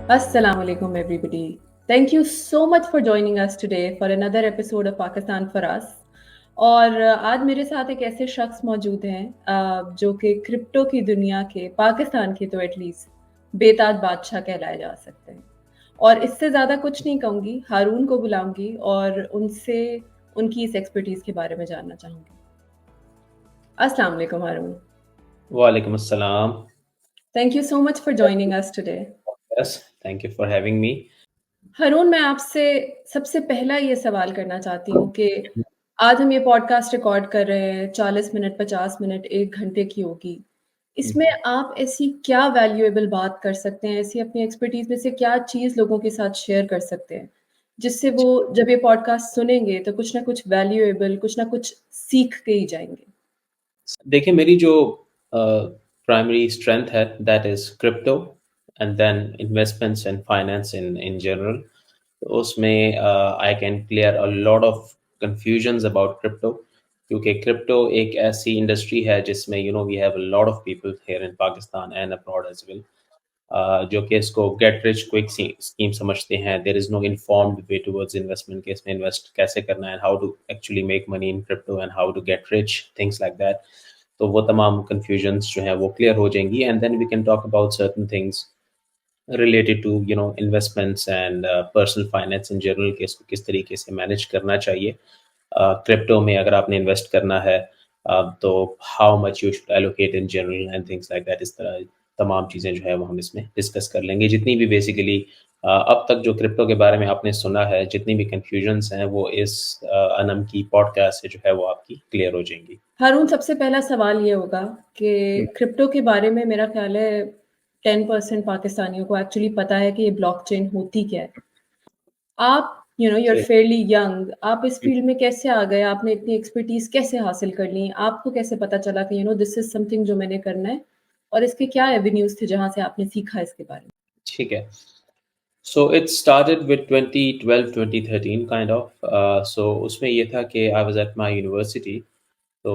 Assalamu alaikum, everybody. Thank you so much for joining us today for another episode of Pakistan for Us. और आज मेरे साथ एक ऐसे शख्स मौजूद हैं जो कि क्रिप्टो की दुनिया के पाकिस्तान के तो एटलीस्ट बेताज बादशाह कहलाए जा सकते हैं। और इससे ज़्यादा कुछ नहीं कहूँगी, हारून को बुलाऊंगी और उनसे उनकी इस एक्सपर्टीज़ के बारे में जानना चाहूँगी। अस्सलाम वालेकुम हारून। Walaikum assalam. Thank you so much for joining us today. Yes, thank you for having me. Haroon, मैं आपसे सबसे पहला ये सवाल करना चाहती हूँ कि आज हम ये पॉडकास्ट रिकॉर्ड कर रहे हैं, 40 मिनट, 50 मिनट, 1 घंटे की होगी। इसमें Mhm. आप ऐसी क्या वैल्यूएबल बात कर सकते हैं, ऐसी अपनी एक्सपर्टीज़ में से क्या चीज़ लोगों के साथ शेयर कर सकते हैं, जिससे वो जब ये पॉडकास्ट सुनेंगे तो कुछ ना कुछ वैल्यूएबल, कुछ ना कुछ सीख के ही जाएँगे? देखिए मेरी जो प्राइमरी स्ट्रेंथ है that is crypto and then investments and finance in general. तो उसमें I can clear a lot of confusions about crypto, क्योंकि क्रिप्टो एक ऐसी इंडस्ट्री है जिसमें we have a lot of people here in Pakistan and abroad as well, जो कि इसको गेट रिच क्विक स्कीम समझते हैं। There is no informed way towards investment, के इसमें इन्वेस्ट कैसे करना है, how to actually make money in crypto and how to get rich, things like that. तो वो तमाम कन्फ्यूजन्स जो हैं वो क्लियर हो जाएंगी, and then we can talk about certain things related to investments and personal finance in general, के इसको किस तरीके से मैनेज करना चाहिए। क्रिप्टो में अगर आपने इन्वेस्ट करना है तो how much you should allocate in general and things like that. इस तरह तमाम चीज़ें जो है वो हम इसमें डिस्कस कर लेंगे। जितनी भी बेसिकली अब तक जो क्रिप्टो के बारे में आपने सुना है, जितनी भी कन्फ्यूजन्स हैं, वो इस अनम की पॉडकास्ट से जो है वो आपकी क्लियर हो जाएंगी। हारून, सबसे पहला सवाल ये होगा कि क्रिप्टो के बारे में मेरा ख़्याल है 10% पाकिस्तानियों को एक्चुअली पता है कि ये ब्लॉकचेन होती क्या है। आप you R G. Fairlie young, आप इस फ़ील्ड में कैसे आ गए? आपने इतनी एक्सपर्टीज़ कैसे हासिल कर ली? आपको कैसे पता चला कि दिस इज़ समथिंग जो मैंने करना है? और इसके क्या एवेन्यूज़ थे जहाँ से आपने सीखा इसके बारे में? ठीक है। So it started with 2012 2013 kind of. So उसमें ये था कि I was at my university. तो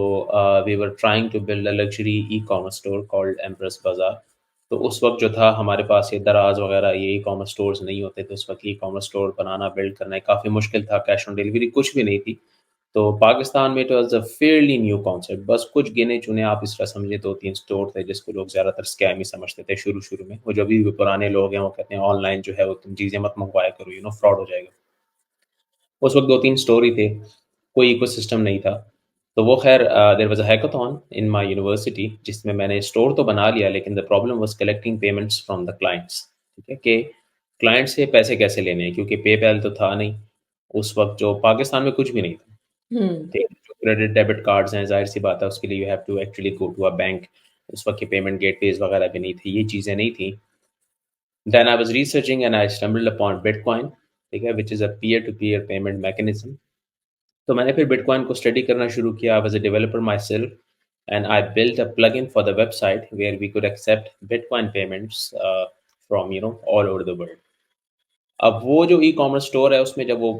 we were trying to build a luxury e commerce store called empress Bazaar. तो उस वक्त जो था हमारे पास ये दराज वगैरह ये ई कॉमर्स स्टोर्स नहीं होते थे। उस वक्त ई कॉमर्स स्टोर बनाना बिल्ड करना काफ़ी मुश्किल था, कैश ऑन डिलीवरी कुछ भी नहीं थी। तो पाकिस्तान में it was a fairly new concept. बस कुछ गिने-चुने आप इस तरह समझिए 2-3 स्टोर थे जिसको लोग ज़्यादातर स्कैम ही समझते थे शुरू-शुरू में। वो जो अभी भी पुराने लोग हैं वो कहते हैं ऑनलाइन जो है वो तुम चीज़ें मत मँगवाया करो, फ्रॉड हो जाएगा। उस वक़्त 2-3 स्टोर ही थे, कोई इकोसिस्टम नहीं था। तो वो ख़ैर there was a hackathon in my university जिसमें मैंने स्टोर तो बना लिया, लेकिन the problem was collecting payments from the clients. ठीक है? कि क्लाइंट से पैसे कैसे लेने हैं, क्योंकि पेपैल तो था नहीं। उस वक़्त जो पाकिस्तान में कुछ भी नहीं था। हुँ। ठीक है, जो क्रेडिट डेबिट कार्ड्स हैं, ज़ाहिर-सी बात है उसके लिए you have to actually go to a bank. उस वक़्त के पेमेंट गेटवेज़ वगैरह भी नहीं थे, ये चीज़ें नहीं थी। Then I was researching and I stumbled upon bitcoin, ठीक है, which is a peer to peer payment mechanism. तो मैंने फिर बिटकॉइन को स्टडी करना शुरू किया। I was a developer myself and I built a plugin for the website where we could accept bitcoin payments from all over the world. अब वो जो ई-कॉमर्स स्टोर है उसमें जब वो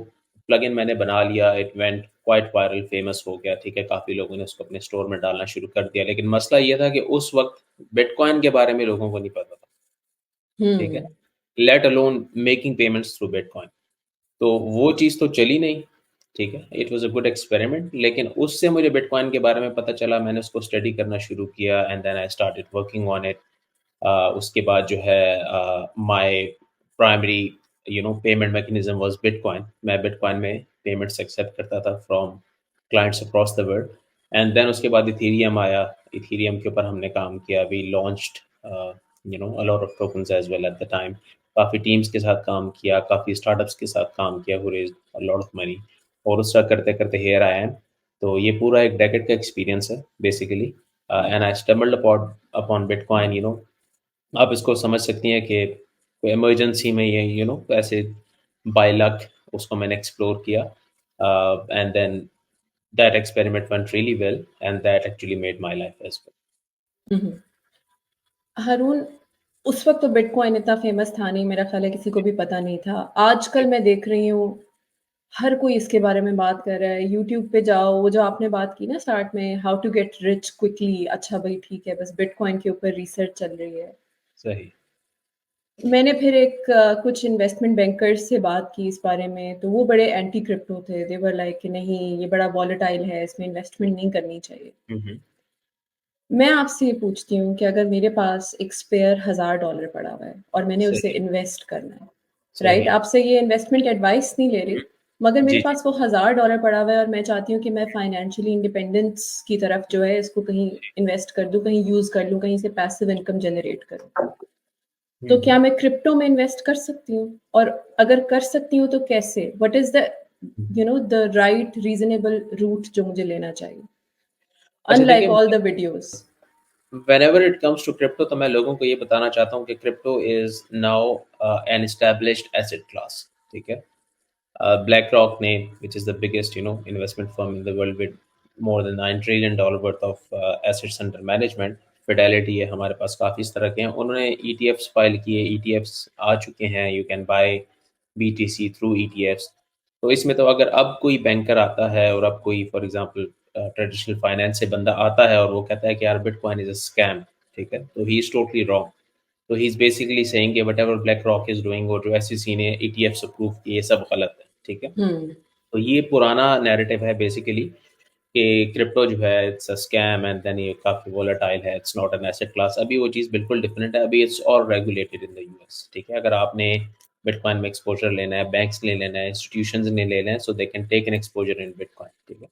प्लगइन मैंने बना लिया, it went quite viral, famous हो गया, ठीक है, काफ़ी लोगों ने उसको अपने स्टोर में डालना शुरू कर दिया। लेकिन मसला ये था कि उस वक़्त बिटकॉइन के बारे में लोगों को नहीं पता था, ठीक है? हुँ। Let alone making payments through bitcoin. तो वो चीज़ तो चली नहीं, ठीक है? It was a good experiment, लेकिन उससे मुझे बिटकॉइन के बारे में पता चला, मैंने उसको स्टडी करना शुरू किया and then I started working on it. उसके बाद जो है my primary payment mechanism was bitcoin. मैं बिटकॉइन में पेमेंट्स एक्सेप्ट करता था from clients across the world. And then उसके बाद इथीरियम आया। इथीरियम के ऊपर हमने काम किया। We launched a lot of tokens as well at the time. काफ़ी टीम्स के साथ काम किया, काफ़ी स्टार्टअप्स के साथ काम किया, who raised a lot of money. और उस तरह करते करते हियर आई एम। तो ये पूरा एक डेकेड का एक्सपीरियंस है basically. And I stumbled upon upon bitcoin. आप इसको समझ सकती हैं कि कोई इमरजेंसी में ये ऐसे बाय लक उसको मैंने एक्सप्लोर किया, and then that experiment went really well and that actually made my life as well. हुँ, हुँ। हारून, उस वक़्त तो बिटकॉइन इतना फ़ेमस था नहीं, मेरा ख़्याल है किसी को भी पता नहीं था। आजकल मैं देख रही हूँ, हर कोई इसके बारे में बात कर रहा है। यूट्यूब पे जाओ, वो जो आपने बात की ना स्टार्ट में, how to get rich quickly, अच्छा भई ठीक है, बस बिटकॉइन के ऊपर रिसर्च चल रही है। सही। मैंने फिर कुछ इन्वेस्टमेंट बैंकर्स से बात की इस बारे में, तो वो बड़े एंटी क्रिप्टो थे। दे वर लाइक कि नहीं, ये बड़ा वॉलेटाइल है, इसमें इन्वेस्टमेंट नहीं करनी चाहिए। हुँ, हुँ। मैं आपसे ये पूछती हूँ कि अगर मेरे पास एक स्पेयर $1000 पड़ा हुआ है और मैंने उसे सही, इन्वेस्ट करना है, राइट? सही। आपसे ये इन्वेस्टमेंट एडवाइस नहीं ले रही, मगर मेरे जी, जी। पास वो $1000 पड़ा हुआ है और मैं चाहती हूँ कि मैं फाइनेंशियली इंडिपेंडेंस की तरफ जो है इसको कहीं इन्वेस्ट कर दूँ, कहीं यूज़ कर लूँ, कहीं से पैसिव इनकम जनरेट करूँ। हुँ, तो हुँ। क्या मैं क्रिप्टो में इन्वेस्ट कर सकती हूँ? और अगर कर सकती हूँ तो कैसे? What is the the right reasonable route जो मुझे लेना चाहिए? अच्छा अनलाइक देखिए, all the videos. Whenever it comes to crypto तो मैं लोगों को ये बताना चाहता हूँ कि crypto is now an established asset class, ठीक है? BlackRock ने, which is the biggest, investment firm in the world with more than $9 trillion worth of assets under management. Fidelity है हमारे पास काफ़ी इस तरह के हैं। उन्होंने ETFs फाइल किए, ETFs आ चुके हैं। You can buy BTC through ETFs। तो इसमें तो अगर अब कोई बैंकर आता है और अब कोई फॉर एग्जांपल ट्रेडिशनल फाइनेंस से बंदा आता है और वो कहता है कि यार बिटकॉइन इज अ स्कैम, ठीक है, तो ही इज टोटली रॉन्ग। तो ही इज बेसिकली सेइंग कि whatever black rock is doing और जो एसईसी ने ईटीएफ्स अप्रूव किए, ये सब गलत है, ठीक है। हुँ। तो ये पुराना नैरेटिव है बेसिकली कि क्रिप्टो जो है it's a scam and then ये काफ़ी वोलेटाइल है, it's not an asset class. अभी वो चीज़ बिल्कुल डिफरेंट है। अभी it's all regulated in the US, ठीक है। अगर आपने बिटकॉइन में एक्सपोजर लेना है, बैंक्स ने लेना है, इंस्टीट्यूशंस ने लेना है, so they can take an exposure in bitcoin, ठीक है।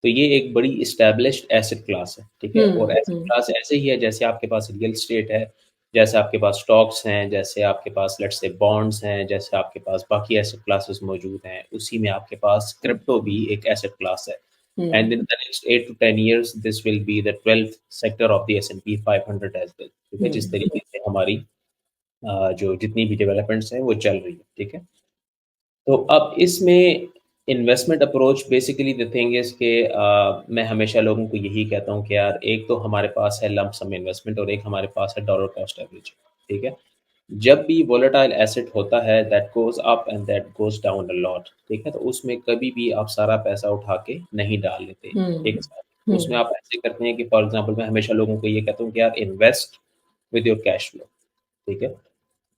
तो ये एक बड़ी एस्टैब्लिश्ड एसेट क्लास है, ठीक है। और हुँ, एसेट हुँ, क्लास ऐसे ही है जैसे आपके पास रियल एस्टेट है, जैसे आपके पास स्टॉक्स हैं, जैसे आपके पास लेट्स से बॉन्ड्स हैं, जैसे आपके पास बाकी एसेट क्लासेस मौजूद हैं, उसी में आपके पास क्रिप्टो भी एक एसेट क्लास है। हुँ, and in the next 8 to 10 years this will be the 12th sector of the S&P 500 as well, ठीक है। जिस हुँ, तरीके से हमारी जो जितनी भी डेवलपमेंट्स हैं वो चल रही है, ठीक है। तो अब इसमें investment approach basically the thing is कि मैं हमेशा लोगों को यही कहता हूँ कि यार एक तो हमारे पास है लंप सम इन्वेस्टमेंट और एक हमारे पास है डॉलर कॉस्ट एवरेज, ठीक है। जब भी वोलेटाइल एसेट होता है that goes up and that goes down a lot, ठीक है। तो उसमें कभी भी आप सारा पैसा उठा के नहीं डाल लेते एक हुँ, साथ। उसमें हुँ, आप ऐसे करते हैं कि फॉर एग्ज़ाम्पल मैं हमेशा लोगों को ये कहता हूँ कि यार invest with your cash flow, ठीक है।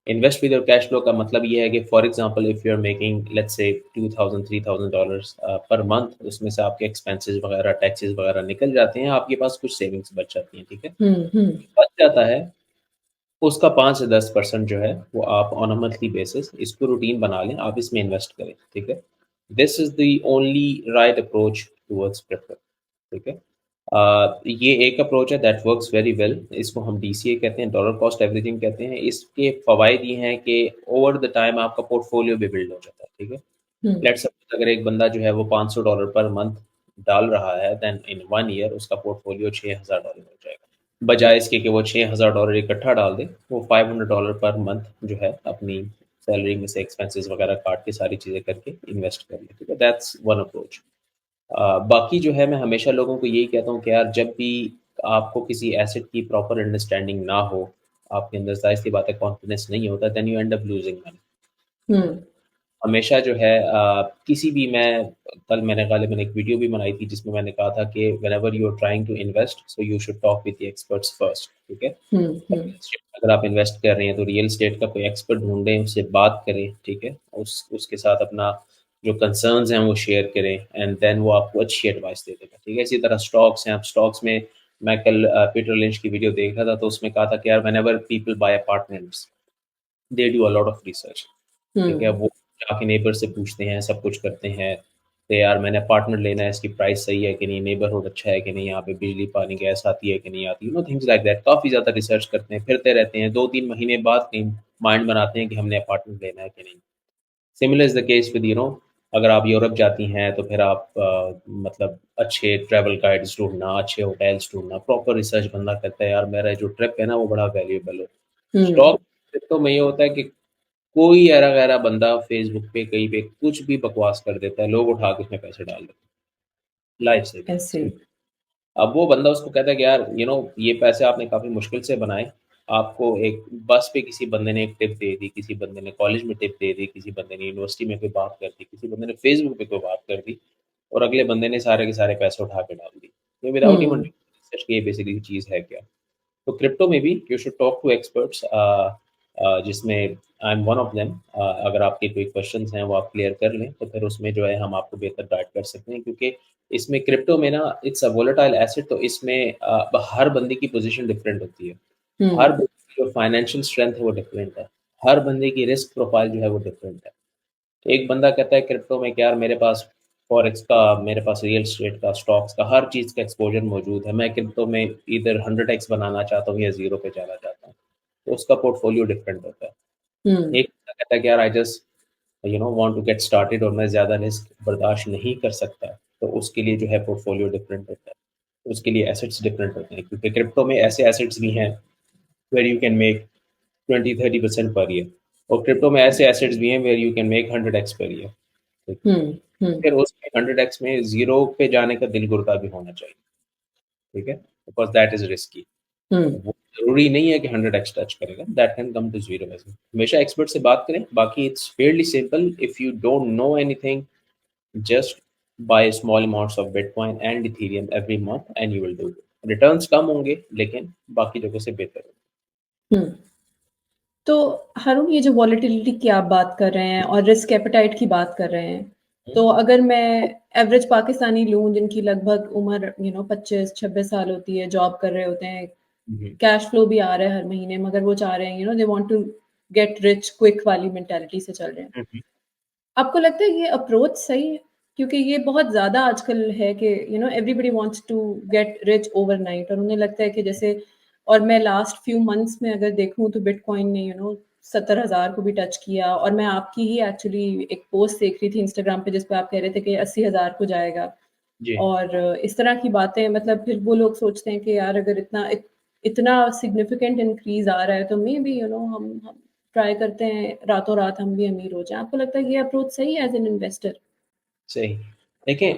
Invest with your cash flow का मतलब ये है कि for example if you are making let's say 2000 $3000 per month, उसमें से आपके एक्सपेंसेस वगैरह टैक्सेस वगैरह निकल जाते हैं, आपके पास कुछ सेविंग्स बच जाती हैं, ठीक है। हुँ, हुँ, बच जाता है, उसका 5 से 10% जो है वो आप ऑन अ मंथली बेसिस इसको रूटीन बना लें, आप इसमें इन्वेस्ट करें, ठीक है। This is the only right approach towards crypto, ठीक है। ये एक अप्रोच है दैट वर्क्स वेरी वेल। इसको हम डीसीए कहते हैं, डॉलर कॉस्ट एवरेजिंग कहते हैं। इसके फ़वाइद ये हैं कि ओवर द टाइम आपका पोर्टफोलियो भी बिल्ड हो जाता है, ठीक है। हुँ, लेट्स सपोज़ अगर एक बंदा जो है वो $500 पर मंथ डाल रहा है, देन इन 1 ईयर उसका पोर्टफोलियो $6000 हो जाएगा। बजाय इसके कि वो $6000 इकट्ठा डाल दे, वो $500 पर मंथ जो है अपनी सैलरी में से एक्सपेंसेस वगैरह काट के सारी चीज़ें करके इन्वेस्ट कर ले, ठीक है। That's one approach. बाकी जो है मैं हमेशा लोगों को यही कहता हूँ कि यार जब भी आपको किसी एसेट की प्रॉपर अंडरस्टैंडिंग ना हो, आपके अंदर ज़ाहिर-सी बात है कॉन्फिडेंस नहीं होता, then you end up losing money. हुँ, हमेशा जो है किसी भी मैं कल मैंने गालिबन एक वीडियो भी बनाई थी जिसमें मैंने कहा था कि whenever you are trying to invest so you should talk with the experts first, ठीक है। हुँ, हुँ, अगर आप इन्वेस्ट कर रहे हैं तो रियल एस्टेट का कोई एक्सपर्ट ढूँढें, उससे बात करें, ठीक है। उसके साथ अपना जो कंसर्न्स हैं वो शेयर करें एंड देन वो आपको अच्छी एडवाइस दे देगा, ठीक है। इसी तरह स्टॉक्स हैं, आप स्टॉक्स में मैं कल पीटर लिंच की वीडियो देख रहा था तो उसमें कहा था कि यार whenever people buy apartments they do a lot of research, ठीक है। हुँ, वो जाके नेबर से पूछते हैं, सब कुछ करते हैं कि यार मैंने अपार्टमेंट लेना है, इसकी प्राइस सही है कि नहीं, नेबरहुड अच्छा है कि नहीं, यहाँ पे बिजली, पानी, गैस आती है कि नहीं आती, थिंग्स लाइक दैट। काफ़ी ज़्यादा रिसर्च करते हैं, फिरते रहते हैं, 2-3 महीने बाद कहीं माइंड बनाते हैं कि हमने अपार्टमेंट लेना है कि नहीं। Similar is the case with अगर आप यूरोप जाती हैं तो फिर आप मतलब अच्छे ट्रैवल गाइड्स ढूँढना, अच्छे होटल्स ढूँढना, प्रॉपर रिसर्च बंदा करता है, यार मेरा जो ट्रिप है ना वो बड़ा वैल्यूएबल हो। हुँ, स्टॉक तो में ये होता है कि कोई ऐरा-गैरा बंदा फ़ेसबुक पे कहीं पे कुछ भी बकवास कर देता है, लोग उठा के उसमें पैसे डाल देते हैं, लाइफ ऐसे। सेविंग्स। अब वो बंदा उसको कहता है कि यार ये पैसे आपने काफ़ी मुश्किल से बनाए। आपको एक बस पे किसी बंदे ने एक टिप दे दी, किसी बंदे ने कॉलेज में टिप दे दी, किसी बंदे ने यूनिवर्सिटी में कोई बात कर दी, किसी बंदे ने फ़ेसबुक पे कोई बात कर दी और अगले बंदे ने सारे के सारे पैसे उठा के डाल दिए। ये विदाउट इवन हुँ, रिसर्च कि ये बेसिकली चीज़ है क्या? तो क्रिप्टो में भी you should talk to experts. जिसमें I am one of them. अगर आपके कोई क्वेश्चंस हैं वो आप क्लियर कर लें तो फिर उसमें जो है हम आपको बेहतर गाइड कर सकते हैं, क्योंकि इसमें क्रिप्टो में ना इट्स अ वोलेटाइल एसेट, तो इसमें हर बंदे की पोजीशन डिफरेंट होती है। हर हम्म बंदे की जो फाइनेंशियल स्ट्रेंथ है वो डिफरेंट है। हर बंदे की रिस्क प्रोफाइल जो है वो डिफरेंट है। एक बंदा कहता है क्रिप्टो में कि यार मेरे पास फॉरेक्स का, मेरे पास रियल एस्टेट का, स्टॉक्स का, हर चीज़ का एक्सपोजर मौजूद है, मैं क्रिप्टो में इधर 100x बनाना चाहता हूँ या जीरो पे जाना चाहता हूँ, तो उसका पोर्टफोलियो डिफरेंट होता है। हम्म एक बंदा कहता है कि यार I just want to get started और मैं ज़्यादा रिस्क बर्दाश्त नहीं कर सकता, तो उसके लिए जो है पोर्टफोलियो डिफरेंट होता है, उसके लिए एसेट्स डिफरेंट होते हैं, क्योंकि क्रिप्टो में ऐसे एसेट्स भी हैं where you can make 20-30% per year, और क्रिप्टो में ऐसे एसेट्स भी हैं where you can make 100x per year. ठीक है, हम्म हम्म फिर उसमें 100x में जीरो पे जाने का दिल गुर्दा भी होना चाहिए। ठीक है, बिकॉज दैट इज रिस्की। हम्म वो जरूरी नहीं है कि 100x टच करेगा, that can come to zero. वैसे हमेशा एक्सपर्ट से बात करें, बाकी it's fairly simple. If you don't know anything, just buy small amounts of bitcoin and Ethereum every month and you will do. Returns कम होंगे लेकिन बाकी जगह से बेहतर होंगे। हम्म। तो हारून, ये जो वॉलेटिलिटी की आप बात कर रहे हैं और रिस्क एपेटाइट की बात कर रहे हैं, तो अगर मैं एवरेज पाकिस्तानी लूं जिनकी लगभग उम्र 25-26 साल होती है, जॉब कर रहे होते हैं, हम्म, कैश फ्लो भी आ रहा है हर महीने, मगर वो चाह रहे हैं they want to get rich quick वाली मेंटालिटी से चल रहे हैं, हम्म, आपको लगता है ये अप्रोच सही है? क्योंकि ये बहुत ज़्यादा आजकल है कि everybody wants to get rich overnight, और उन्हें लगता है कि जैसे, और मैं लास्ट फ्यू मंथ्स में अगर देखूँ तो बिटकॉइन ने 70,000 को भी टच किया, और मैं आपकी ही एक्चुअली एक पोस्ट देख रही थी इंस्टाग्राम पे जिस पे आप कह रहे थे कि 80,000 को जाएगा। जी और इस तरह की बातें, मतलब फिर वो लोग सोचते हैं कि यार अगर इतना सिग्निफिकेंट इंक्रीज आ रहा है तो मे बी हम ट्राई करते हैं रातों रात हम भी अमीर हो जाएं। आपको लगता है ये अप्रोच सही है एज एन इन्वेस्टर? सही। देखें,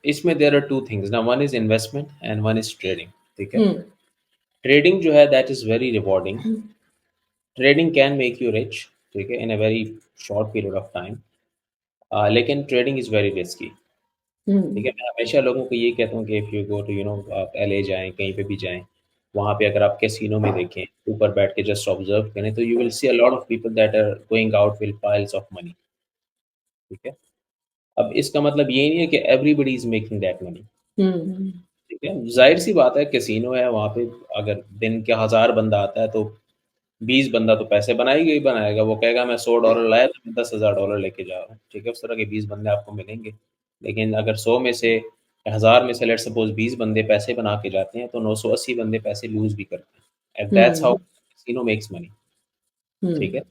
इसमें देयर आर टू थिंग्स ना, one is investment and one is trading. ठीक है, हम्म ट्रेडिंग जो है that is very rewarding. Trading can make you rich, ठीक है, in a very short period of time, लेकिन ट्रेडिंग इज वेरी रिस्की। ठीक हम्म है, मैं हमेशा लोगों को ये कहता हूँ कि इफ़ यू गो टू आप एलए जाएं, कहीं पे भी जाएं, वहाँ पे अगर आप कैसीनो में देखें, ऊपर बैठ के जस्ट ऑब्जर्व करें, तो you will see a lot of people that are going out with piles of money. ठीक है, अब इसका मतलब ये नहीं है कि everybody is making that money. हम्म ठीक है, जाहिर सी बात है, कैसीनो है वहाँ पे, अगर दिन के 1000 बंदा आता है तो 20 बंदा तो पैसे बनाएगा ही बनाएगा। वो कहेगा मैं $100 लाया तो मैं $10,000 लेके जा रहा हूँ। ठीक है, उस तरह के 20 बंदे आपको मिलेंगे। लेकिन अगर 100 में से, 1000 में से, लेट सपोज 20 बंदे पैसे बना के जाते हैं, तो 980 बंदे पैसे लूज भी करते हैं, and that's how hmm casino makes money. ठीक हम्म है,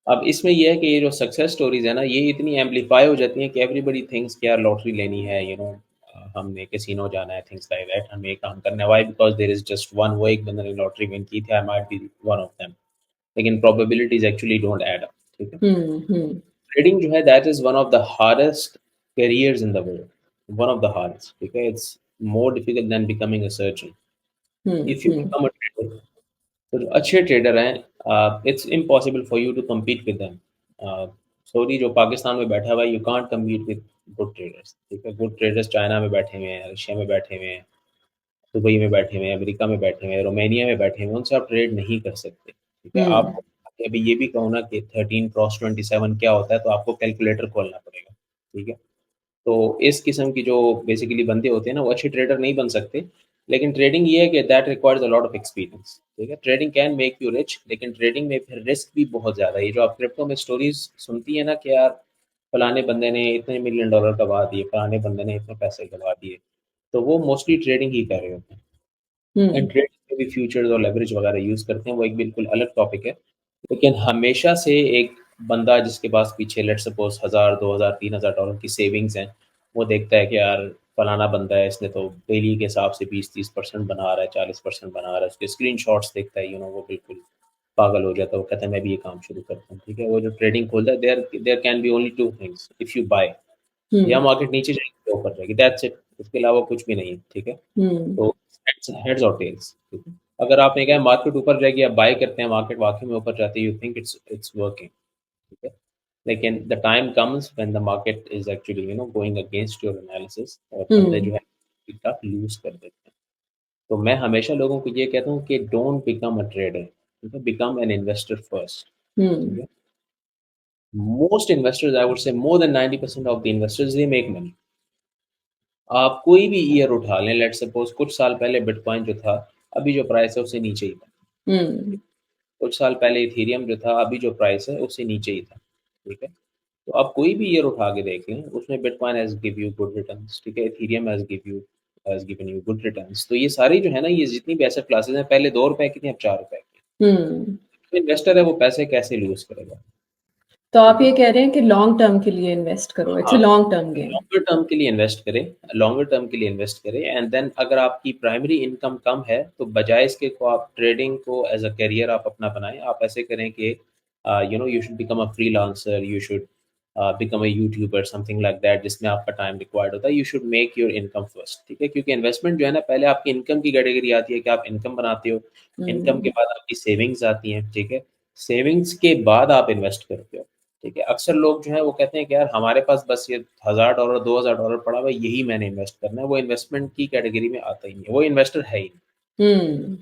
अब इसमें ये है कि ये जो सक्सेस स्टोरीज है ना, ये इतनी एम्पलीफाई हो जाती हैं कि एवरीबडी थिंक्स कि यार लॉटरी लेनी है, हमने कैसीनो जाना है, थिंग्स लाइक दैट, हमें ये काम करना है। Why? Because there is just one, वो एक बंदे ने लॉटरी विन की थी, I might be one of them, लेकिन probabilities actually don't add up. ठीक है, हम्म ट्रेडिंग जो है that is one of the hardest careers in the world, one of the hardest. ठीक है, it's more difficult than becoming a surgeon. If you hmm become a trader, तो जो अच्छे ट्रेडर हैं, it's impossible for you to compete with them. Sorry, जो पाकिस्तान में बैठा हुआ है, you can't compete with good traders. ठीक है, गुड ट्रेडर्स चाइना में बैठे हुए हैं, रशिया में बैठे हुए हैं, दुबई में बैठे हुए हैं, अमेरिका में बैठे हुए हैं, रोमानिया में बैठे हुए हैं, उनसे आप ट्रेड नहीं कर सकते। ठीक है, हम्म आप अभी ये भी कहो ना कि 13 क्रॉस 27 क्या होता है, तो आपको कैलकुलेटर खोलना पड़ेगा। ठीक है, तो इस किस्म की जो बेसिकली बंदे होते हैं ना, वो अच्छे ट्रेडर नहीं बन सकते। लेकिन ट्रेडिंग ये है कि that requires a lot of experience. ठीक है, trading can make you rich, लेकिन ट्रेडिंग में फिर रिस्क भी बहुत ज़्यादा है। ये जो आप क्रिप्टो में स्टोरीज सुनती है ना कि यार फलाने बंदे ने इतने $1 million गवा दिए, फलाने बंदे ने इतने पैसे गवा दिए, तो वो मोस्टली ट्रेडिंग ही कर रहे होते हैं। एंड हम्म ट्रेडिंग में भी फ्यूचर्स और लेवरेज वगैरह यूज़ करते हैं, वो एक बिल्कुल अलग टॉपिक है। लेकिन हमेशा से एक बंदा जिसके पास पीछे लेट सपोज 1000, 2000, $3000 की सेविंग्स हैं, वो देखता है कि यार फलाना बंदा है, इसने तो डेली के हिसाब से 20-30% बना रहा है, 40% बना रहा है, उसके स्क्रीन शॉट्स देखता है, वो बिल्कुल पागल हो जाता है। वो कहता है मैं भी ये काम शुरू करता हूँ। ठीक है, वो जो ट्रेडिंग खोलता है, there there can be only two things, if you buy, या हम्म मार्केट नीचे जाएगी तो ऊपर जाएगी, दैट्स इट, उसके अलावा कुछ भी नहीं है। ठीक है, हम्म तो हेड्स और टेल्स। ठीक है, अगर आपने कहा मार्केट ऊपर जाएगी, आप बाय करते हैं, मार्केट वाकई में ऊपर जाती है, यू थिंक इट्स वर्किंग। ठीक है, लेकिन the time comes when the market is actually going against your analysis, और बंदे जो हम्म है लूज कर देते हैं। तो मैं हमेशा लोगों को ये कहता हूँ कि डोंट बिकम अ ट्रेडर। ठीक है, बिकम एन इन्वेस्टर फर्स्ट। ठीक हम्म। है, most investors, I would say more than 90% of the investors they make money. आप कोई भी ईयर उठा लें, लेट्स सपोज कुछ साल पहले बिटकॉइन जो था, अभी जो प्राइस है उससे नीचे ही था। हम्म। कुछ साल पहले इथेरियम जो था, अभी जो प्राइस है उससे नीचे ही था। ठीक है, तो आप कोई भी ईयर उठा के देख लें, उसमें bitcoin has give you good returns. ठीक है, Ethereum has given you good returns. तो ये सारी जो है ना, ये जितनी भी एसेट क्लासेस हैं, पहले 2 रुपए की थी, अब 4 रुपए की। हम्म। तो इन्वेस्टर है वो पैसे कैसे लूज करेगा? तो आप ठीक है, ये कह रहे हैं कि लॉन्ग टर्म के लिए इन्वेस्ट करो, इट्स अ हाँ, long term game. Longer term के लिए इन्वेस्ट करें, लॉन्गर टर्म के लिए इन्वेस्ट करें। एंड देन अगर आपकी प्राइमरी इनकम कम है, तो बजाय इसके को आप ट्रेडिंग को एज अ करियर आप अपना बनाएं। आप ऐसे करें कि you should become a freelancer, you should become a YouTuber, something like that, जिसमें आपका टाइम रिक्वायर्ड होता है। You should make your income first. ठीक है, क्योंकि इन्वेस्टमेंट जो है ना, पहले आपकी इनकम की कैटेगरी आती है कि आप इनकम बनाते हो, इनकम के हम्म। बाद आपकी सेविंग्स आती हैं। ठीक है, सेविंग्स के बाद आप इन्वेस्ट करते हो। ठीक है, अक्सर लोग जो है वो कहते हैं कि यार हमारे पास बस ये $1000 $2000 पड़ा हुआ है, यही मैंने इन्वेस्ट करना है। वो इन्वेस्टमेंट की कैटेगरी में आता ही नहीं है, वो इन्वेस्टर है ही नहीं। हम्म।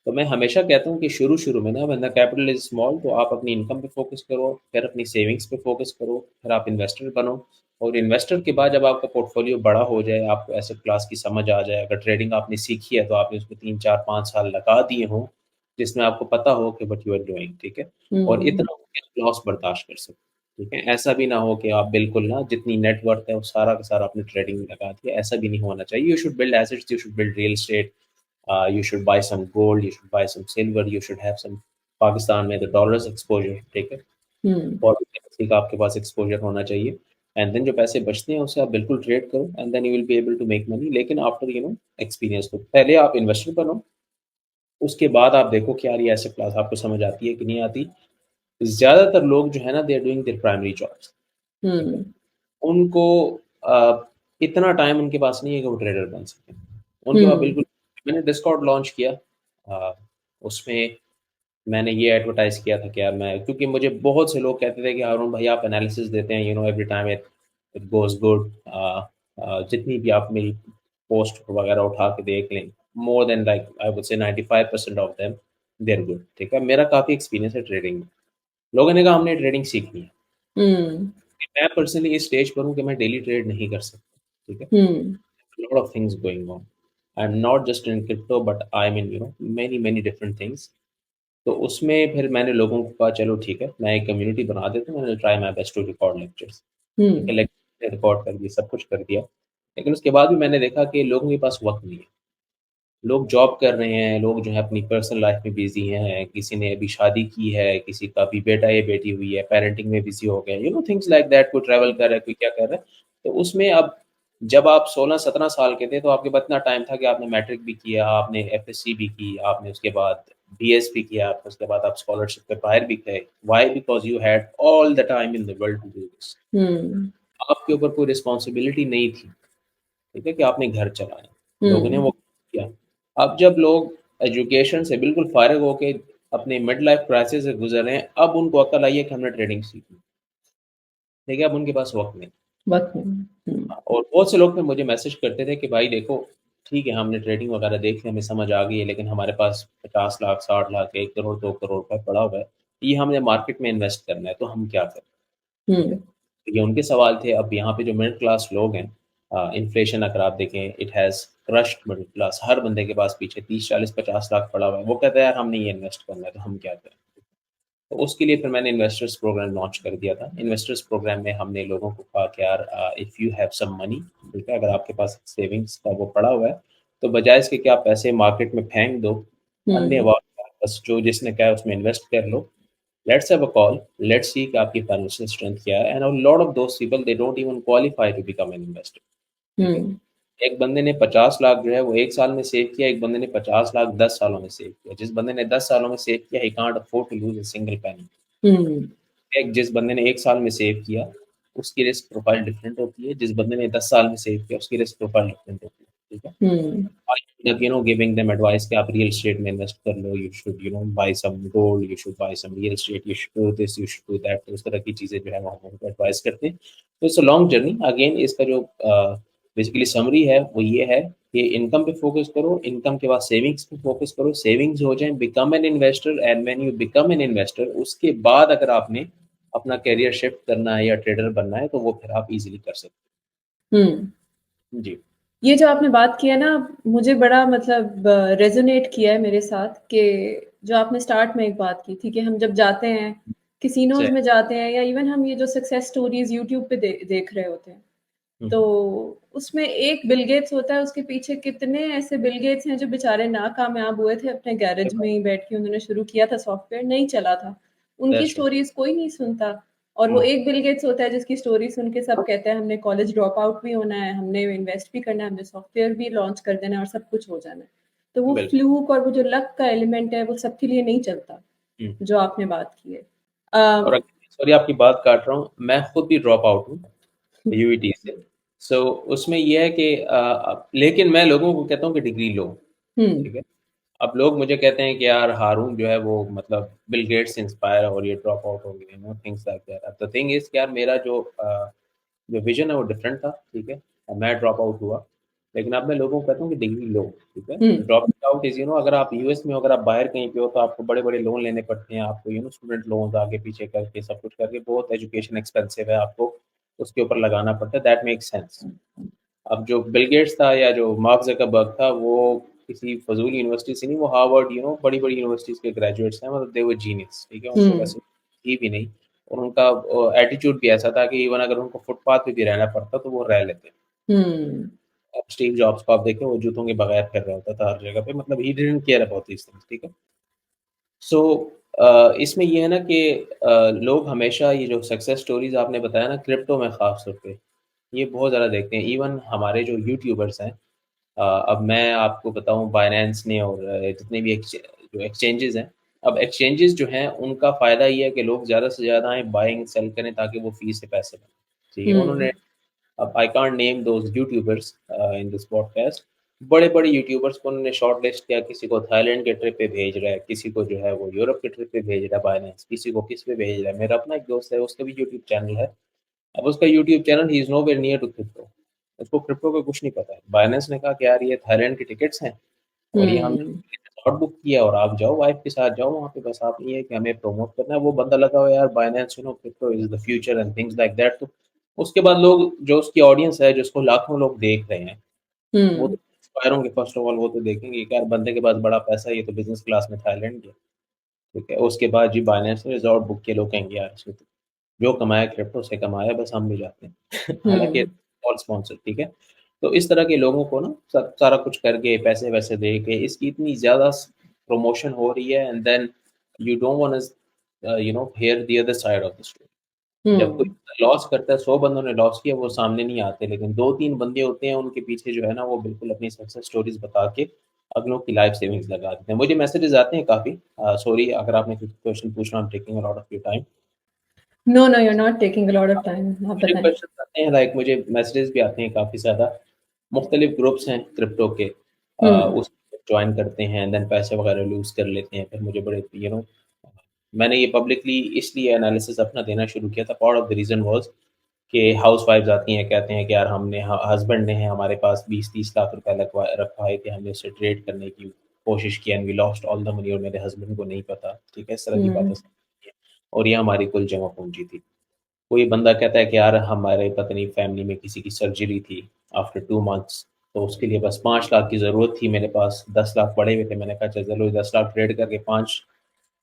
तो मैं हमेशा कहता हूँ कि शुरू शुरू में ना, when the capital is small, तो आप अपनी इनकम पे फोकस करो, फिर अपनी सेविंग्स पे फोकस करो, फिर आप इन्वेस्टर बनो। और इन्वेस्टर के बाद जब आपका पोर्टफोलियो बड़ा हो जाए, आपको एसेट क्लास की समझ आ जाए, अगर ट्रेडिंग आपने सीखी है तो आपने उसमें 3 4 5 साल लगा दिए हों, जिसमें आपको पता हो कि वट यू आर डूइंग। ठीक है, और हम्म। इतना लॉस बर्दाश्त कर सकते। ठीक है, ऐसा भी ना हो कि आप बिल्कुल ना जितनी नेटवर्थ है वो सारा का सारा आपने ट्रेडिंग में लगा दिया। ऐसा भी नहीं होना चाहिए। You should build assets, you should build real estate, you should buy some gold, you should buy some silver, you should have some Pakistan में द डॉलर्स एक्सपोजर। ठीक है, हम्म। फॉरेन करेंसी का आपके पास एक्सपोजर होना चाहिए। एंड देन जो पैसे बचते हैं उससे आप बिल्कुल ट्रेड करो, and then you will be able to make money. लेकिन आफ्टर एक्सपीरियंस, तो पहले आप इन्वेस्टर बनो, उसके बाद आप देखो कि यार ये ऐसे क्लास आपको समझ आती है कि नहीं आती। ज्यादातर लोग जो है ना, they are doing their primary jobs. ठीक है, हम्म। उनको इतना टाइम उनके पास नहीं है कि वो ट्रेडर बन सके। उनके पास हम्म। बिल्कुल, मैंने डिस्कॉर्ड लॉन्च किया, उसमें मैंने ये एडवर्टाइज किया था कि यार मैं, क्योंकि मुझे बहुत से लोग कहते थे कि हारून भाई आप एनालिसिस देते हैं, every time it it goes good. जितनी भी आप मेरी पोस्ट वगैरह उठा के देख लें, more than like I would say 95% of them there good. ठीक है, मेरा काफ़ी एक्सपीरियंस है ट्रेडिंग में। लोगों ने कहा हमने ट्रेडिंग सीखनी है। हम्म। मैं पर्सनली इस स्टेज पर हूँ कि मैं डेली ट्रेड नहीं कर सकता। ठीक है, हम्म। lot of things going on. I'm not just in crypto, but I'm in many different things. तो उसमें फिर मैंने लोगों को कहा चलो ठीक है, मैं एक कम्युनिटी बना देता हूँ, मैंने try my best to record lectures. ठीक है, हम्म। लेक्चर रिकॉर्ड कर दिए, सब कुछ कर दिया। लेकिन उसके बाद भी मैंने देखा कि लोगों के पास वक्त नहीं है। लोग जॉब कर रहे हैं, लोग जो है अपनी पर्सनल लाइफ में बिजी हैं, किसी ने अभी शादी की है, किसी का अभी बेटा या बेटी हुई है, पेरेंटिंग में बिजी हो गए, थिंग्स लाइक दैट। कोई ट्रैवल कर रहा है, कोई क्या कर रहा है। तो उसमें अब, जब आप 16 17 साल के थे तो आपके पास इतना टाइम था कि आपने मैट्रिक भी किया, आपने एफएससी भी की, आपने उसके बाद बीएस भी किया, आपने उसके बाद आप स्कॉलरशिप पे बाहर भी गए। Why? Because you had all the time in the world to do this. हम्म। आपके ऊपर कोई रिस्पॉन्सिबिलिटी नहीं थी। ठीक है, कि आपने घर चलाना। लोगों ने हम्म। वो किया। अब जब लोग एजुकेशन से बिल्कुल फारिग होके अपने मिड लाइफ क्राइसिस से गुजर रहे हैं, अब उनको अकल आई है कि हमने ट्रेडिंग सीखी। ठीक है, अब उनके पास वक्त नहीं। वक्त नहीं। हम्म। और बहुत से लोग फिर मुझे मैसेज करते थे कि भाई देखो, ठीक है हमने ट्रेडिंग वगैरह देख ली, हमें समझ आ गई है, लेकिन हमारे पास 50 लाख 60 लाख 1 करोड़ 2 करोड़ रुपए पड़ा हुआ है, ये हमने मार्केट में इन्वेस्ट करना है, तो हम क्या करें? ठीक है, हम्म। तो ये उनके सवाल थे। अब यहाँ पे जो मिडिल क्लास लोग हैं, इन्फ्लेशन अगर आप देखें, it has crushed middle class. हर बंदे के पास पीछे 30 40 50 लाख पड़ा हुआ है, वो कहता है यार हमने ये इन्वेस्ट करना है, तो हम क्या करें? तो उसके लिए फिर मैंने इन्वेस्टर्स प्रोग्राम लॉन्च कर दिया था। इन्वेस्टर्स प्रोग्राम में हमने लोगों को कहा कि यार if you have some money, ठीक है, अगर आपके पास सेविंग्स का वो पड़ा हुआ है, तो बजाय इसके कि आप पैसे मार्केट में फेंक दो, अन्य हम्म। बस जो जिसने कहा है उसमें इन्वेस्ट कर लो। Let's have a call, let's see कि आपकी फाइनेंशियल स्ट्रेंथ क्या है। And a lot of those people they don't even qualify to become an investor. ठीक है, हम्म। एक बंदे ने 50 लाख जो है वो 1 साल में सेव किया, एक बंदे ने 50 लाख 10 सालों में सेव किया। जिस बंदे ने 10 सालों में सेव किया, he can't afford to lose a single penny. हम्म। एक जिस बंदे ने 1 साल में सेव किया, उसकी रिस्क प्रोफाइल डिफरेंट होती है। जिस बंदे ने 10 साल में सेव किया, उसकी रिस्क प्रोफाइल डिफरेंट होती है। ठीक है, हम्म। गिविंग देम एडवाइस कि आप रियल एस्टेट में इन्वेस्ट कर लो, you should buy some gold, you should buy some real estate, you should do this, you should do that. उस तरह की चीजें जो है वो हम उनको एडवाइस करते हैं। तो it's a long journey. Again इसका जो बेसिकली समरी है वो ये है कि इनकम पे फोकस करो, इनकम के बाद सेविंग्स पे फोकस करो, सेविंग्स हो जाए, become an investor, and when you become an investor, उसके बाद अगर आपने अपना करियर शिफ्ट करना है या ट्रेडर बनना है तो वो फिर आप इजीली कर सकते हुँ। हैं। जी। ये जो आपने बात की है ना, मुझे बड़ा मतलब रेज़ोनेट किया है मेरे साथ कि जो आपने स्टार्ट में एक बात की थी कि हम जब जाते हैं, से कैसिनोज़ में जाते हैं या इवन हम ये जो सक्सेस स्टोरीज़ यूट्यूब पे देख रहे होते हैं, तो उसमें एक बिल गेट्स होता है, उसके पीछे कितने ऐसे बिल गेट्स हैं जो बेचारे नाकामयाब हुए थे, अपने गैरेज में ही बैठ के उन्होंने शुरू किया था सॉफ्टवेयर, नहीं चला था। उनकी दैट्स ट्रू। स्टोरीज़ कोई नहीं सुनता और वो एक बिल गेट्स होता है जिसकी स्टोरी सुन के सब कहते हैं हमने कॉलेज ड्रॉप आउट भी होना है, हमने इन्वेस्ट भी करना है, हमने सॉफ्टवेयर भी लॉन्च कर देना है और सब कुछ हो जाना है। तो वो बिल्कुल। फ्लूक और वो जो लक का एलिमेंट है, वो सबके लिए नहीं चलता, हुँ। जो आपने बात की है। और सॉरी आपकी बात काट रहा हूँ, मैं खुद भी ड्रॉप आउट हूँ यूईटी से। सो उसमें ये है कि लेकिन मैं लोगों को कहता हूँ कि डिग्री लो, हुँ, ठीक है? अब लोग मुझे कहते हैं कि यार हारून जो है वो मतलब बिल गेट्स से इंस्पायर और ये ड्रॉप आउट हो गए, थिंग्स लाइक दैट। अब द थिंग इज़ कि यार मेरा जो विज़न है वो डिफरेंट था, ठीक है? मैं ड्रॉप आउट हुआ, लेकिन अब मैं लोगों को कहता हूँ कि डिग्री लो, ठीक है? हुँ, ड्रॉप आउट इज़ अगर आप यूएस में हो, अगर आप बाहर कहीं पे हो तो आपको बड़े-बड़े लोन लेने पड़ते हैं, आपको स्टूडेंट लोन्स आगे पीछे करके सब कुछ करके बहुत एजुकेशन एक्सपेंसिव है, आपको उसके ऊपर लगाना पड़ता है, दैट मेक्स सेंस। अब जो बिल गेट्स था या जो मार्क ज़करबर्ग था वो किसी फ़ज़ूल यूनिवर्सिटी से नहीं, वो हार्वर्ड बड़ी-बड़ी यूनिवर्सिटीज़ के ग्रेजुएट्स हैं, मतलब दे वर जीनियस, ठीक है? उनको हुँ, वैसे थी भी नहीं और उनका एटीट्यूड भी ऐसा था कि इवन अगर उनको फुटपाथ पे भी रहना पड़ता तो वो रह लेते। हुँ, अब स्टीव जॉब्स को आप देखें, वो जूतों के बगैर फिर रहा होता था हर जगह पे, मतलब he didn't care about these things, ठीक है? सो इसमें ये है ना कि लोग हमेशा ये जो सक्सेस स्टोरीज़ आपने बताया ना क्रिप्टो में ख़ास तौर पे, ये बहुत ज़्यादा देखते हैं। इवन हमारे जो यूट्यूबर्स हैं, अब मैं आपको बताऊँ बायनेंस ने और जितने भी जो एक्सचेंजेस हैं, अब एक्सचेंजेस जो हैं उनका फ़ायदा ये है कि लोग ज़्यादा से ज़्यादा आएँ बाइंग सेल करें ताकि वो फ़ी से पैसे बनाएँ, ठीक है? हुँ, उन्होंने अब I can't name those YouTubers in this podcast, बड़े-बड़े यूट्यूबर्स को उन्होंने शॉर्ट लिस्ट किया, किसी को थाईलैंड के ट्रिप पे भेज रहा है, किसी को जो है वो यूरोप के ट्रिप पे भेज रहा है बायनेंस, किसी को किस पे भेज रहा है। मेरा अपना एक दोस्त है, उसका भी यूट्यूब चैनल है। अब उसका यूट्यूब चैनल ही is nowhere near to crypto. उसको क्रिप्टो का कुछ नहीं पता है। बायनेंस ने कहा कि यार ये थाईलैंड की टिकट्स हैं और ये हमने हुँ, रिज़ॉर्ट बुक किया और आप जाओ वाइफ के साथ जाओ वहाँ पे, बस आप ये है कि हमें प्रमोट करना है। वो बंदा लगा हुआ है यार Binance crypto is the future and things like that. तो उसके बाद लोग जो उसकी ऑडियंस है, जिसको लाखों लोग देख रहे हैं, वो तो हुँ, इंस्पायर होंगे फर्स्ट ऑफ ऑल, वो तो देखेंगे कि यार बंदे के पास बड़ा पैसा है, ये तो बिज़नेस क्लास में थाईलैंड गया, ठीक है? उसके बाद जी बायनेंस ने रिज़ॉर्ट बुक किए, लोग कहेंगे यार इसने तो जो कमाया क्रिप्टो से कमाया, बस हम भी जाते हैं। हालाँकि हुँ, ऑल स्पॉन्सर्ड, ठीक है? तो इस तरह के लोगों को ना सब सारा कुछ करके पैसे-वैसे दे के इसकी इतनी ज़्यादा प्रमोशन हो रही है and then you don't want to hear the other side of the story. जब कोई हुँ, लॉस करता है, 100 बंदों ने लॉस किया, वो सामने नहीं आते, लेकिन 2-3 बंदे होते हैं, उनके पीछे जो है ना, वो बिल्कुल अपनी सक्सेस स्टोरीज़ बता के अगलों की लाइफ सेविंग्स लगा देते हैं। मुझे मैसेजेस आते हैं काफ़ी। सॉरी अगर आपने कुछ क्वेश्चन पूछना, I am taking a lot of your time. No, no, you are not taking a lot of time, आप मुझे बताएँ। क्वेश्चन आते हैं, लाइक मुझे मैसेजेस भी आते हैं काफ़ी ज़्यादा। मुख्तलिफ ग्रुप्स हैं क्रिप्टो के, हुँ, उस जॉइन करते हैं, देन पैसे वगैरह लूज़ कर लेते हैं। फिर मुझे बड़े मैंने ये पब्लिकली इसलिए एनालिसिस अपना देना शुरू किया था। Part of the reason was कि हाउसवाइफ्स आती हैं, कहते हैं कि यार हमने हस्बैंड ने है हमारे पास 20-30 लाख रुपए रखवाए थे, हमने उससे ट्रेड करने की कोशिश की and we lost all the money और मेरे हस्बैंड को नहीं पता, ठीक है? इस तरह की हुँ, बातें और ये हमारी कुल जमा पूँजी थी। कोई बंदा कहता है कि यार हमारे पता नहीं फैमिली में किसी की सर्जरी थी आफ्टर 2 मंथ्स, तो उसके लिए बस 5 लाख की ज़रूरत थी, मेरे पास 10 लाख पड़े हुए थे। मैंने कहा चल चलो 10 लाख ट्रेड करके 5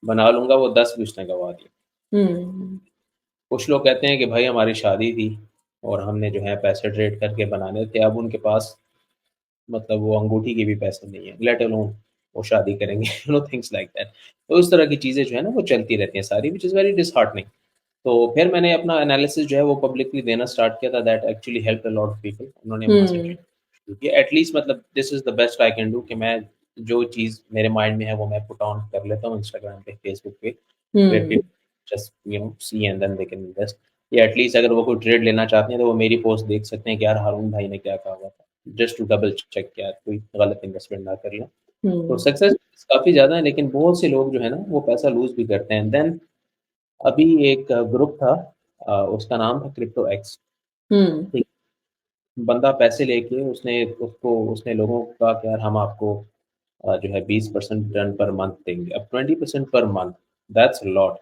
बना लूँगा, वो 10 भी उसने गँवा दिए। हुँ, कुछ लोग कहते हैं कि भाई हमारी शादी थी और हमने जो है पैसे ट्रेड करके बनाने थे, अब उनके पास मतलब वो अंगूठी के भी पैसे नहीं है, लेट अलोन वो शादी करेंगे, थिंग्स लाइक दैट। तो इस तरह की चीज़ें जो है ना वो चलती रहती हैं सारी, व्हिच इज़ वेरी डिसहार्टनिंग। तो फिर मैंने अपना एनालिसिस जो है वो पब्लिकली देना स्टार्ट किया था, that actually helped a lot of people. उन्होंने वहाँ से हुँ, ट्रेड शुरू किया। एटलीस्ट मतलब this is the best I can do कि मैं जो चीज़ मेरे माइंड में है वो मैं पुट ऑन कर लेता हूँ इंस्टाग्राम पे, फेसबुक पे, where hmm, people just see and then they can invest. या एटलीस्ट अगर वो कोई ट्रेड लेना चाहते हैं तो वो मेरी पोस्ट देख सकते हैं कि यार हारून भाई ने क्या कहा हुआ था, जस्ट टू डबल चेक कि यार कोई गलत इन्वेस्टमेंट ना कर लें। तो हुँ, सक्सेस काफ़ी ज़्यादा है, लेकिन बहुत से लोग जो है ना वो पैसा लूज़ भी करते हैं। देन अभी एक ग्रुप था, उसका नाम था क्रिप्टो एक्स, हुँ, ठीक। बंदा पैसे लेके उसने लोगों को कहा कि यार हम आपको जो है 20% रिटर्न पर मंथ देंगे। अब 20% per month, that's a lot,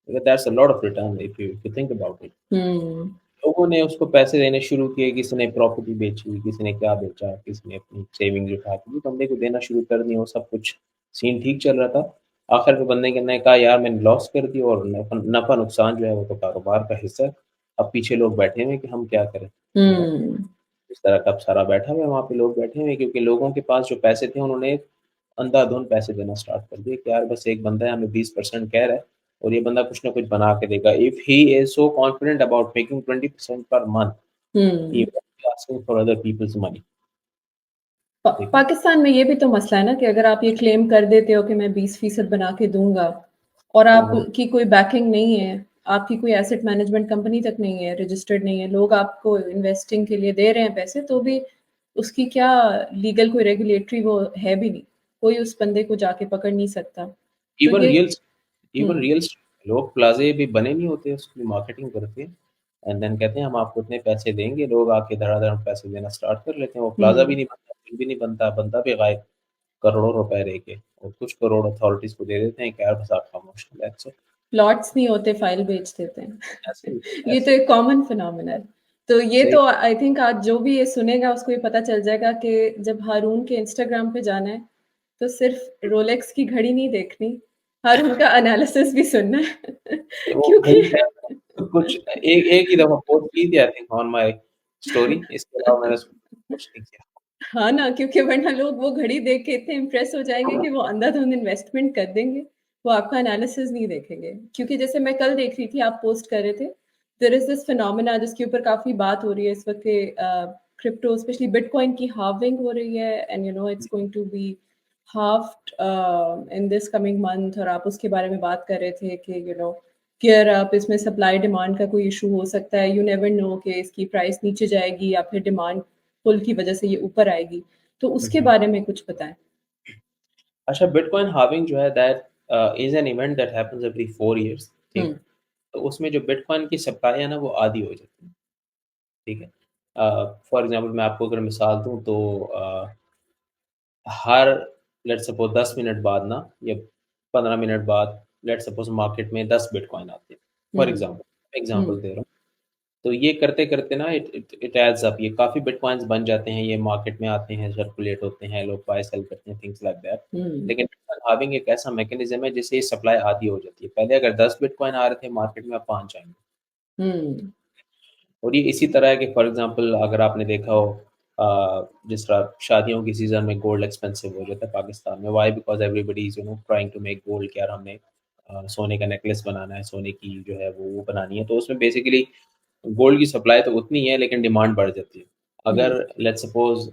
that's a lot of return if you think about it. हम्म। लोगों ने उसको पैसे देने शुरू किए, किसी ने प्रॉपर्टी बेची, किसी ने क्या बेचा, किसी ने अपनी सेविंग्स उठा के बंदे को देना शुरू कर दी, वो सब कुछ सीन ठीक चल रहा था। आखिर में बंदे ने कहा यार मैंने लॉस कर दी, और नफा नुकसान जो है वो तो कारोबार का हिस्सा है। अब पीछे लोग बैठे हुए हैं कि हम क्या करें, यू नो। हम्म। इस तरह का अब सारा बैठा हुआ है, वहाँ पे लोग बैठे हुए हैं, क्योंकि लोगों के पास जो पैसे थे उन्होंने अंधाधुंध पैसे देना स्टार्ट कर दिए कि यार बस एक बंदा है हमें 20% कह रहा है, और ये बंदा कुछ ना कुछ बना के देगा। If he is so confident about making 20% per month, he hmm. Won't be asking for other people's money। ठीक है। पाकिस्तान में ये भी तो मसला है ना कि अगर आप ये क्लेम कर देते हो कि मैं 20% बना के दूंगा, और हम्म, आपकी कोई बैकिंग नहीं है, आपकी कोई एसेट मैनेजमेंट कंपनी तक नहीं है, रजिस्टर्ड नहीं है, लोग आपको इन्वेस्टिंग के लिए दे रहे हैं पैसे, तो भी उसकी क्या लीगल कोई रेगुलेटरी वो है भी नहीं, कोई उस बंदे को जाके पकड़ नहीं सकता। तो इवन ये रियल इवन हम्म। रियल लोग प्लाजे भी बने नहीं होते, उसकी मार्केटिंग करते हैं, एंड देन कहते हैं हम आपको इतने पैसे देंगे, लोग आके धड़ाधड़ पैसे देना स्टार्ट कर लेते हैं, वो प्लाजा भी हम्म। नहीं बनता, बिल भी नहीं बनता, बनता भी गायब, करोड़ों रुपए रह के, और कुछ करोड़ अथॉरिटीज को दे देते हैं कि यार बस आप खामोश हो, that's it। प्लॉट्स नहीं होते, फाइल बेच देते ऐसे हैं। ही ये तो ऐसे ही एक कॉमन फिनोमेना है। तो ये सही। तो आई थिंक आज जो भी ये सुनेगा उसको ये पता चल जाएगा कि जब हारून के इंस्टाग्राम पे जाना है तो सिर्फ रोलेक्स की घड़ी नहीं देखनी, हारून का एनालिसिस भी सुनना है। वो क्योंकि घड़ी है, कुछ एक एक ही दफा पोस्ट की थी I think on my story, इसके अलावा मैंने उसको पोस्ट नहीं किया। हाँ ना, क्योंकि वरना लोग वो घड़ी देख के इतने इम्प्रेस हो जाएंगे कि वो अंधाधुंध इन्वेस्टमेंट कर देंगे, वो आपका एनालिसिस नहीं देखेंगे। क्योंकि जैसे मैं कल देख रही थी, आप पोस्ट कर रहे थे, देयर इज दिस फिनोमेना जिसके ऊपर काफी बात हो रही है इस वक्त के, क्रिप्टो स्पेशली बिटकॉइन की हार्विंग हो रही है, and you know it's going to be halved in this coming month, और आप उसके बारे में बात कर रहे थे कि यू नो गियर अप, इसमें सप्लाई डिमांड का कोई इशू हो सकता है, यू नेवर नो कि इसकी प्राइस नीचे जाएगी या फिर डिमांड पुल की वजह से ये ऊपर आएगी, तो उसके हम्म। बारे में कुछ बताएं। अच्छा, बिटकॉइन हार्विंग जो है that is an event that happens every 4 years. ठीक। हम्म। तो उसमें जो बिटकॉइन की सप्लाई है ना वो आधी हो जाती है। ठीक है। फॉर एग्जांपल मैं आपको अगर मिसाल दूं तो हर लेट्स सपोज 10 मिनट बाद ना, या 15 मिनट बाद लेट्स सपोज मार्केट में 10 बिटकॉइन आते हैं, for hmm. Example hmm. Example दे रहा हूँ। तो ये करते करते ना it it it adds up, ये काफ़ी बिटकॉइंस बन जाते हैं, ये मार्केट में आते हैं, सर्कुलेट होते हैं, लोग बाय सेल करते हैं, थिंग्स लाइक दैट। हम्म। लेकिन बिटकॉइन हार्विंग एक ऐसा मैकेनिज्म है जिससे ये सप्लाई आधी हो जाती है। पहले अगर 10 बिटकॉइन आ रहे थे मार्केट में, अब 5 आएंगे। हम्म। और ये इसी तरह है कि फॉर एग्जांपल अगर आपने देखा हो, जिस तरह शादियों की सीजन में गोल्ड एक्सपेंसिव हो जाता है पाकिस्तान में, why because everybody is trying to make gold, कि यार हमने सोने का नेकलेस बनाना है, सोने की जो है वो बनानी है, तो उसमें बेसिकली गोल्ड की सप्लाई तो उतनी है लेकिन डिमांड बढ़ जाती है। हम्म। अगर लेट्स सपोज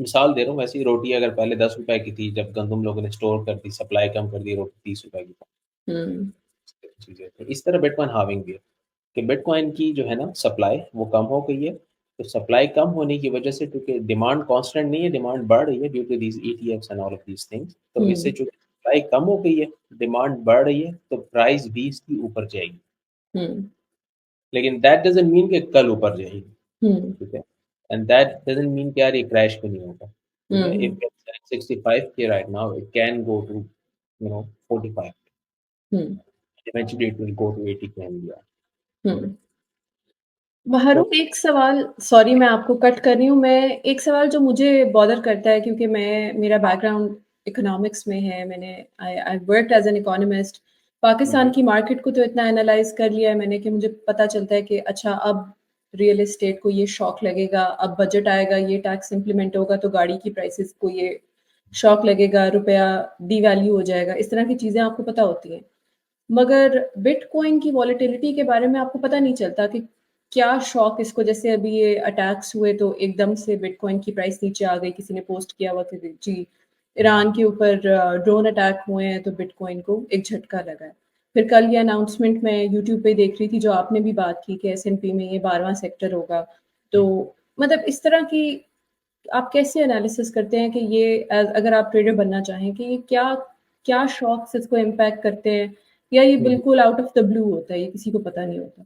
मिसाल दे रहा हूँ, वैसे ही रोटी अगर पहले 10 रुपए की थी, जब गंदम लोगों ने स्टोर कर दी, सप्लाई कम कर दी, रोटी 30 रुपए की हम्म। चीजें। तो इस तरह बिटकॉइन हार्विंग भी है कि बिटकॉइन की जो है ना सप्लाई वो कम हो गई है। तो सप्लाई कम होने की वजह से, क्योंकि डिमांड कांस्टेंट नहीं है, डिमांड बढ़ रही है due to these ETFs and all of these things, तो इससे हम्म। चूंकि सप्लाई कम हो गई है, डिमांड बढ़ रही है, तो प्राइस भी इसकी ऊपर जाएगी। हम्म। लेकिन दैट डजंट मीन कि कल ऊपर जाएगी। हम्म। ठीक है। एंड दैट डजंट मीन कि यार ये क्रैश भी नहीं होगा। ठीक है। हम्म। If it's 65 K right now, it can go to 45, hmm. eventually it will go to 80 के भी। हम्म। तो वहारून एक सवाल, सॉरी मैं आपको कट कर रही हूँ, मैं एक सवाल जो मुझे बॉदर करता है, क्योंकि मेरा बैकग्राउंड इकोनॉमिक्स में है, मैंने I worked as an economist, Pakistan की मार्केट को तो इतना एनालाइज कर लिया है मैंने कि मुझे पता चलता है कि अच्छा अब रियल एस्टेट को ये शॉक लगेगा, अब बजट आएगा, ये टैक्स इम्प्लीमेंट होगा तो गाड़ी की प्राइसेस को ये शॉक लगेगा, रुपया डीवैल्यू हो जाएगा, इस तरह की चीज़ें आपको पता होती हैं। मगर बिटकॉइन की वॉलेटिलिटी के बारे में आपको पता नहीं चलता कि क्या शॉक इसको, जैसे अभी ये अटैक्स हुए तो एकदम से बिटकॉइन की प्राइस नीचे आ गई, किसी ने पोस्ट किया हुआ कि जी ईरान के ऊपर ड्रोन अटैक हुए हैं तो बिटकॉइन को एक झटका लगा है। फिर कल ये अनाउंसमेंट मैं यूट्यूब पे देख रही थी, जो आपने भी बात की कि एसएनपी में ये 12वां सेक्टर होगा, तो मतलब इस तरह की आप कैसे एनालिसिस करते हैं कि ये अगर आप ट्रेडर बनना चाहें कि ये क्या क्या शॉक्स इसको इम्पैक्ट करते हैं, या ये बिल्कुल आउट ऑफ द ब्लू होता है, ये किसी को पता नहीं होता?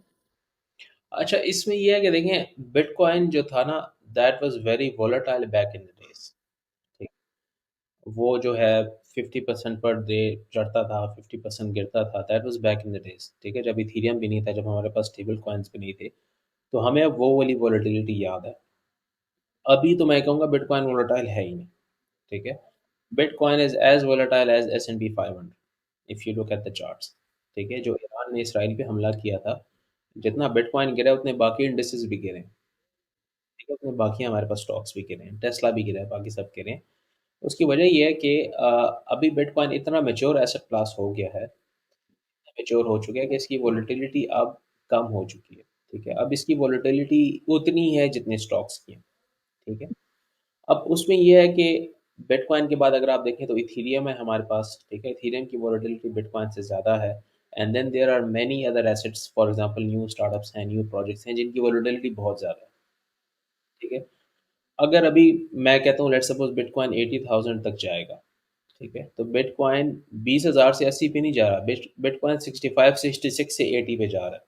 अच्छा, इसमें ये है कि देखें बिटकॉइन जो था ना, that was very volatile back in the days. ठीक, वो जो है 50% पर डे चढ़ता था, 50% गिरता था, that was back in the days. ठीक है, जब इथेरियम भी नहीं था, जब हमारे पास स्टेबल कॉइन्स भी नहीं थे, तो हमें अब वो वाली वोलेटिलिटी याद है। अभी तो मैं कहूँगा बिटकॉइन वोलेटाइल है ही नहीं। ठीक है, bitcoin is as volatile as S&P 500 if you look at the charts. ठीक है, जो ईरान ने इसराइल पे हमला किया था, जितना बिटकॉइन गिरा उतने बाकी इंडेक्सेस भी गिरे। ठीक है, उतने बाकी हमारे पास स्टॉक्स भी गिरे हैं, टेस्ला भी गिरा है, बाकी सब गिरे हैं। उसकी वजह ये है कि अभी बिटकॉइन इतना मेच्योर एसेट क्लास हो गया है, मेच्योर हो चुका है कि इसकी वोलेटिलिटी अब कम हो चुकी है। ठीक है, अब इसकी वोलेटिलिटी उतनी है जितने स्टॉक्स की है। ठीक है, अब उसमें ये है कि बिटकॉइन के बाद अगर आप देखें तो इथीरियम है हमारे पास। ठीक है, इथीरियम की वोलेटिलिटी बिटकॉइन से ज़्यादा है। And then there are many other assets, for example new startups हैं, न्यू प्रोजेक्ट्स हैं जिनकी वोलेटिलिटी बहुत ज़्यादा है। ठीक है, अगर अभी मैं कहता हूँ लेट्स सपोज बिटकॉइन 80,000 तक जाएगा। ठीक है, तो बिटकॉइन 20,000 से 80 पे नहीं जा रहा, बिटकॉइन 65 66 से 80 पे जा रहा है।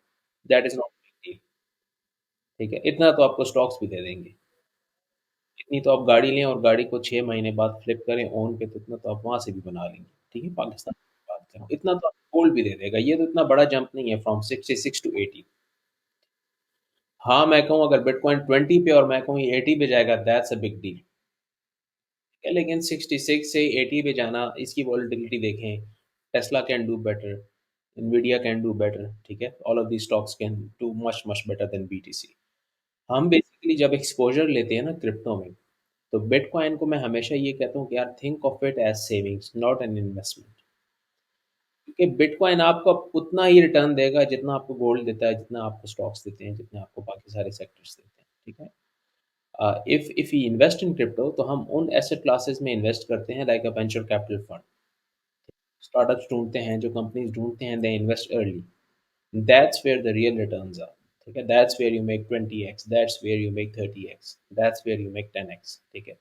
That is not. ठीक है, इतना तो आपको स्टॉक्स भी दे देंगे। इतनी तो आप गाड़ी लें और गाड़ी को 6 महीने बाद फ्लिप करें ओन पे, तो इतना तो आप वहां से भी बना लेंगे। ठीक है, पाकिस्तान की बात करें, इतना तो आपको गोल्ड भी दे देगा। ये तो इतना बड़ा जंप नहीं है फ्रॉम 66 to 80। हाँ, मैं कहूँ अगर बिटकॉइन 20 पे और मैं कहूँ ये 80 पे जाएगा, दैट्स अ बिग डील। है, लेकिन 66 से 80 पे जाना, इसकी वॉलेटिलिटी देखें। Tesla can do better, Nvidia can do better. ठीक है, all of the stocks can do much much better than BTC। हम बेसिकली जब एक्सपोजर लेते हैं ना क्रिप्टो में, तो बिटकॉइन को मैं हमेशा ये कहता हूँ कि यार think of it as savings, not an investment. क्योंकि बिटकॉइन आपको उतना ही रिटर्न देगा जितना आपको गोल्ड देता है, जितना आपको स्टॉक्स देते हैं, जितने आपको बाकी सारे सेक्टर्स देते हैं। ठीक है, if you invest in crypto तो हम उन एसेट क्लासेस में इन्वेस्ट करते हैं like a venture capital fund. Startups ढूंढते हैं, जो कंपनीज ढूंढते हैं, they invest early. That's where the real returns are. ठीक है, that's where you make 20x, that's where you make 30x, that's where you make 10x। ठीक है,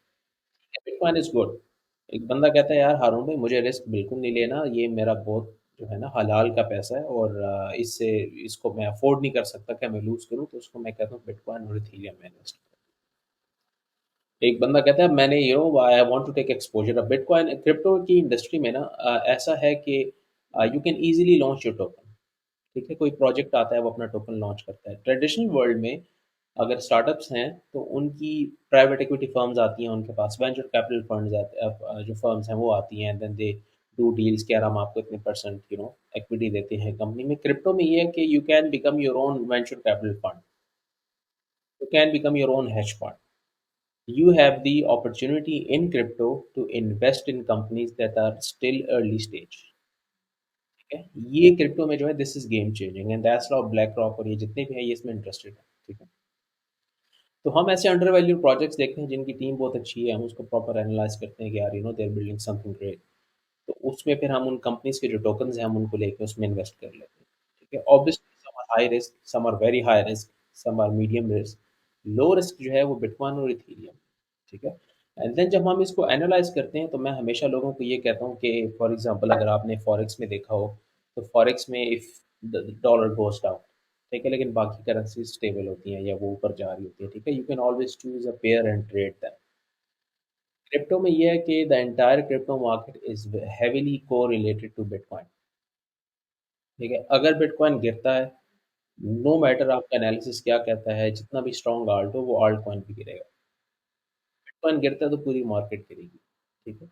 bitcoin is good. एक बंदा कहता है यार हारून भाई मुझे रिस्क बिल्कुल नहीं लेना, ये मेरा बहुत जो है ना हलाल का पैसा है और इससे इसको मैं अफोर्ड नहीं कर सकता कि मैं लूज करूं, तो उसको मैं कहता हूँ बिटकॉइन और इथीरियम में इन्वेस्ट करो। एक बंदा कहता है मैंने I want to take exposure. अब बिटकॉइन क्रिप्टो की इंडस्ट्री में ना ऐसा है कि you can easily launch your token. ठीक है, कोई प्रोजेक्ट आता है वो अपना टोकन लॉन्च करता है। ट्रेडिशनल वर्ल्ड में अगर स्टार्टअप्स हैं तो उनकी प्राइवेट इक्विटी फर्म्स आती हैं, उनके पास वेंचर कैपिटल फंड्स आते जो फर्म्स हैं वो आती हैं, देन दे डू डील्स कि यार हम आपको इतने परसेंट इक्विटी देते हैं कंपनी में। क्रिप्टो में ये है कि you can become your own venture capital fund, you can become your own hedge fund. You have the opportunity in crypto to invest in companies that are still early stage. ठीक है, ये crypto में जो है this is game changing and that's why black rock और ये जितने भी हैं ये इसमें इंटरेस्टेड है। ठीक है, तो हम ऐसे अंडर वैल्यू प्रोजेक्ट्स देखते हैं जिनकी टीम बहुत अच्छी है, हम उसको प्रॉपर एनालाइज करते हैं कि यार they are building something great. तो उसमें फिर हम उन कंपनीज के जो टोकन्स हैं हम उनको लेके उसमें इन्वेस्ट कर लेते हैं। ठीक है, obviously some are high risk, some are very high risk, some are medium risk. Low risk जो है वो बिटकॉइन और इथेरियम। ठीक है, एंड देन जब हम इसको एनालाइज करते हैं तो मैं हमेशा लोगों को ये कहता हूँ कि फॉर एग्जांपल अगर आपने फॉरेक्स में देखा हो, तो फॉरेक्स में if the dollar goes down, ठीक है, लेकिन बाकी करेंसी स्टेबल होती हैं या वो ऊपर जा रही होती है। ठीक है, you can always choose a pair and trade them. Crypto में ये है कि the entire crypto market is heavily को रिलेटेड टू बिटकॉइन। ठीक है, अगर बिटकॉइन गिरता है, नो मैटर आपका एनालिसिस क्या कहता है, जितना भी स्ट्रॉन्ग आल्ट हो वो आल्ट कॉइन भी गिरेगा। बिटकॉइन गिरता है तो पूरी मार्केट गिरेगी। ठीक है,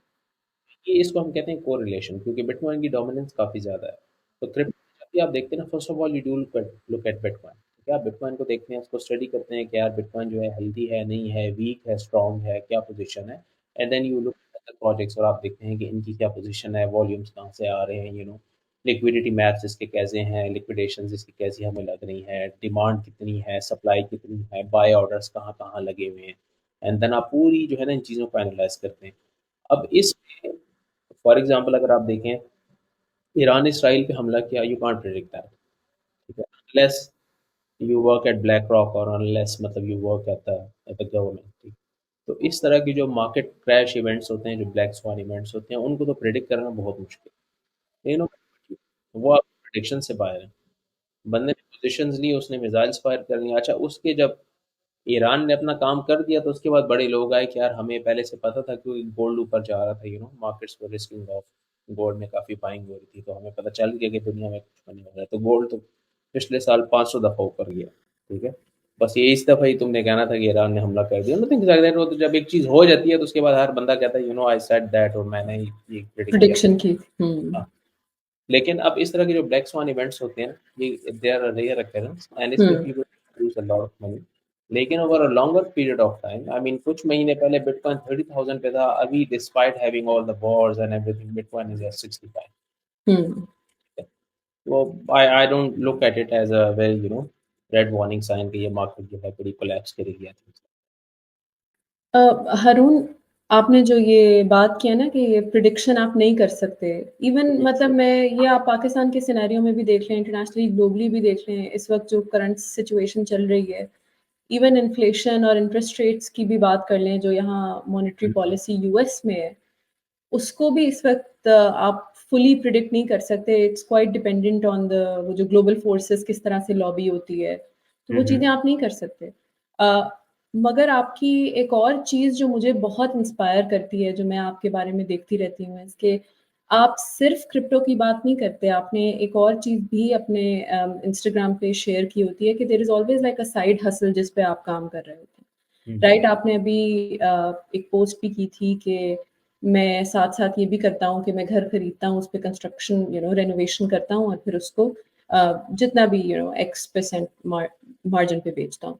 ये इसको हम कहते हैं कोरिलेशन, क्योंकि बिटकॉइन की डोमिनेंस काफ़ी ज़्यादा है। तो क्रिप्टो जब भी आप देखते हैं ना, first of all you do look at bitcoin. ठीक है, आप बिटकॉइन को देखते हैं, उसको स्टडी करते हैं कि यार बिटकॉइन जो है हेल्दी है, नहीं है, वीक है, स्ट्रॉन्ग है, क्या पोजीशन है। And then you look at the projects और आप देखते हैं कि इनकी क्या पोजीशन है, वॉल्यूम्स कहाँ से आ रहे हैं, लिक्विडिटी मैथ्स इसके कैसे हैं, लिक्विडेशंस इसकी कैसी हमें लग रही हैं, डिमांड कितनी है, सप्लाई कितनी है, बाय ऑर्डर्स कहाँ कहाँ लगे हुए हैं। एंड देन आप पूरी जो है ना इन चीज़ों को एनालाइज करते हैं। अब इस फॉर एग्जाम्पल अगर आप देखें, ईरान इसराइल पे हमला किया, यू कांट प्रेडिक्ट दैट। ठीक है, unless you work at black rock और अनलेस मतलब you work at the government. ठीक, तो इस तरह की जो मार्केट क्रैश इवेंट्स होते हैं, जो ब्लैक स्वान इवेंट्स होते हैं, उनको तो प्रेडिक्ट करना बहुत मुश्किल है। वो आप प्रेडिक्शन से बाहर है। बंदे ने पोजीशंस ली, उसने मिसाइल्स फायर कर ली। अच्छा, उसके जब ईरान ने अपना काम कर दिया तो उसके बाद बड़े लोग आए कि यार हमें पहले से पता था, क्योंकि गोल्ड ऊपर जा रहा था, markets were risking of, gold में काफ़ी बाइंग हो रही थी, तो हमें पता चल गया कि दुनिया में कुछ होने वाला है, तो गोल्ड तो पिछले साल 500 दफ़ा ऊपर गया। ठीक है, बस ये इस दफ़ा ही तुमने कहना था कि ईरान ने हमला कर दिया, नथिंग लाइक दैट। वो तो जब एक चीज़ हो जाती है तो उसके बाद हर बंदा कहता है आई सेड दैट, और मैंने ये प्रिडिक्ट किया था। प्रिडिक्शन की। हम्म। हाँ, लेकिन अब इस तरह के जो ब्लैक स्वान इवेंट्स होते हैं, ये they are rare occurrence, and इसमें हम्म। People lose a lot of money. लेकिन over a longer period of time, I mean कुछ महीने पहले बिटकॉइन 30,000 पे था, अभी despite having all the wars and everything, bitcoin is at 65। हम्म। तो I don't look at it as a very red warning sign कि ये मार्केट जो है बड़ी कोलैप्स करेगी। हरून, आपने जो ये बात किया ना कि ये प्रिडिक्शन आप नहीं कर सकते, इवन मतलब मैं ये आप पाकिस्तान के सिनेरियो में भी देख लें, इंटरनेशनली ग्लोबली भी देख लें, इस वक्त जो करंट सिचुएशन चल रही है, इवन इन्फ्लेशन और इंटरेस्ट रेट्स की भी बात कर लें, जो यहाँ मॉनेटरी पॉलिसी यूएस में है, उसको भी इस वक्त आप फुली प्रिडिक्ट नहीं कर सकते। It's quite dependent on the वो जो ग्लोबल फोर्सेस किस तरह से लॉबी होती है, तो वो चीज़ें आप नहीं कर सकते। अ, मगर आपकी एक और चीज़ जो मुझे बहुत इंस्पायर करती है, जो मैं आपके बारे में देखती रहती हूँ, इसके आप सिर्फ क्रिप्टो की बात नहीं करते, आपने एक और चीज़ भी अपने इंस्टाग्राम पे शेयर की होती है कि there is always like a side hustle जिस पे आप काम कर रहे होते हैं। राइट, आपने अभी एक पोस्ट भी की थी कि मैं साथ-साथ ये भी करता हूँ कि मैं घर खरीदता हूँ, उस पे कंस्ट्रक्शन रेनोवेशन करता हूँ और फिर उसको जितना भी X% मार्जिन पे बेचता हूँ।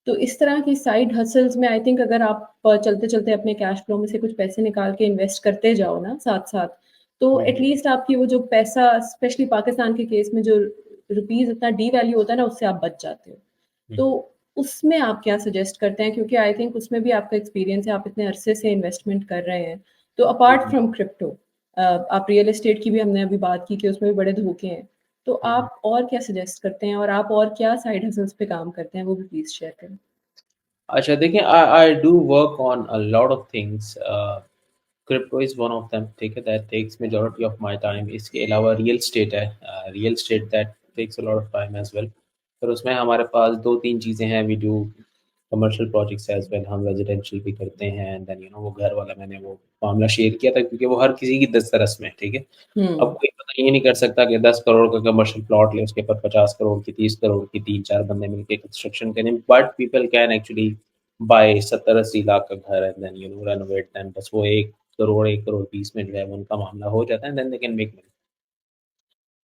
तो इस तरह की साइड हसल्स में आई थिंक अगर आप चलते-चलते अपने कैश फ्लो में से कुछ पैसे निकाल के इन्वेस्ट करते जाओ ना साथ-साथ, तो एट लीस्ट आपकी वो जो पैसा स्पेशली पाकिस्तान के केस में जो रुपीज़ इतना डीवैल्यू होता है ना, उससे आप बच जाते हो। तो उसमें आप क्या सजेस्ट करते हैं? क्योंकि आई थिंक उसमें भी आपका एक्सपीरियंस है, आप इतने अरसे से इन्वेस्टमेंट कर रहे हैं। तो अपार्ट फ्रॉम क्रिप्टो आप रियल एस्टेट की भी हमने अभी बात की कि उसमें भी बड़े धोखे हैं। तो आप और क्या सजेस्ट करते हैं और आप और क्या साइड हसल्स पे काम करते हैं, वो भी प्लीज़ शेयर करें? अच्छा, देखिए, I do work on a lot of things. Crypto is one of them, ठीक है, that takes majority of my time. इसके अलावा रियल स्टेट है, real estate that takes a lot of time as well. फिर उसमें हमारे पास 2-3 चीज़ें हैं, we do commercial projects as well, हम रेज़िडेंशियल भी करते हैं, एंड देन वो घर वाला मैंने वो मामला शेयर किया था, क्योंकि वो हर किसी की दस्तरस में है, ठीक है। अब हुँ, कोई पता ये नहीं कर सकता कि 10 करोड़ का कमर्शियल प्लॉट ले, उसके ऊपर 50 करोड़ की, 30 करोड़ की 3-4 बंदे मिलके कंस्ट्रक्शन करें, but people can actually buy 70-80 lakh का घर एंड देन रेनोवेट देम। बस वो 1 करोड़, 1 करोड़ 20 में जो है वो उनका मामला हो जाता है, and then they can make money.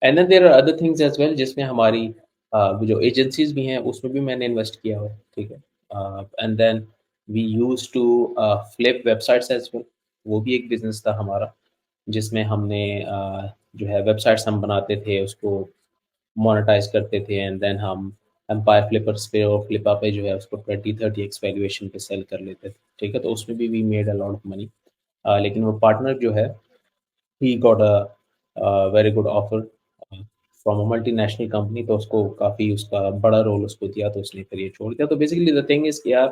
And then there are other things as well, जिसमें हमारी जो एजेंसीज़ भी हैं उसमें भी मैंने इन्वेस्ट किया हुआ है, ठीक है। And then we used to flip websites as well, वो भी एक बिज़नेस था हमारा, जिसमें हमने जो है वेबसाइट्स हम बनाते थे, उसको मोनेटाइज़ करते थे, एंड देन हम एम्पायर फ्लिपर्स पे और फ्लिपा पे जो है उसको 20-30x वैल्यूएशन पे सेल कर लेते थे, ठीक है। तो उसमें भी we made a lot of money. लेकिन वो पार्टनर जो है, he got a very good offer from a multinational company, तो उसको काफ़ी उसका बड़ा रोल उसको दिया, तो उसने फिर ये छोड़ दिया। तो बेसिकली द थिंग इज़ कि यार,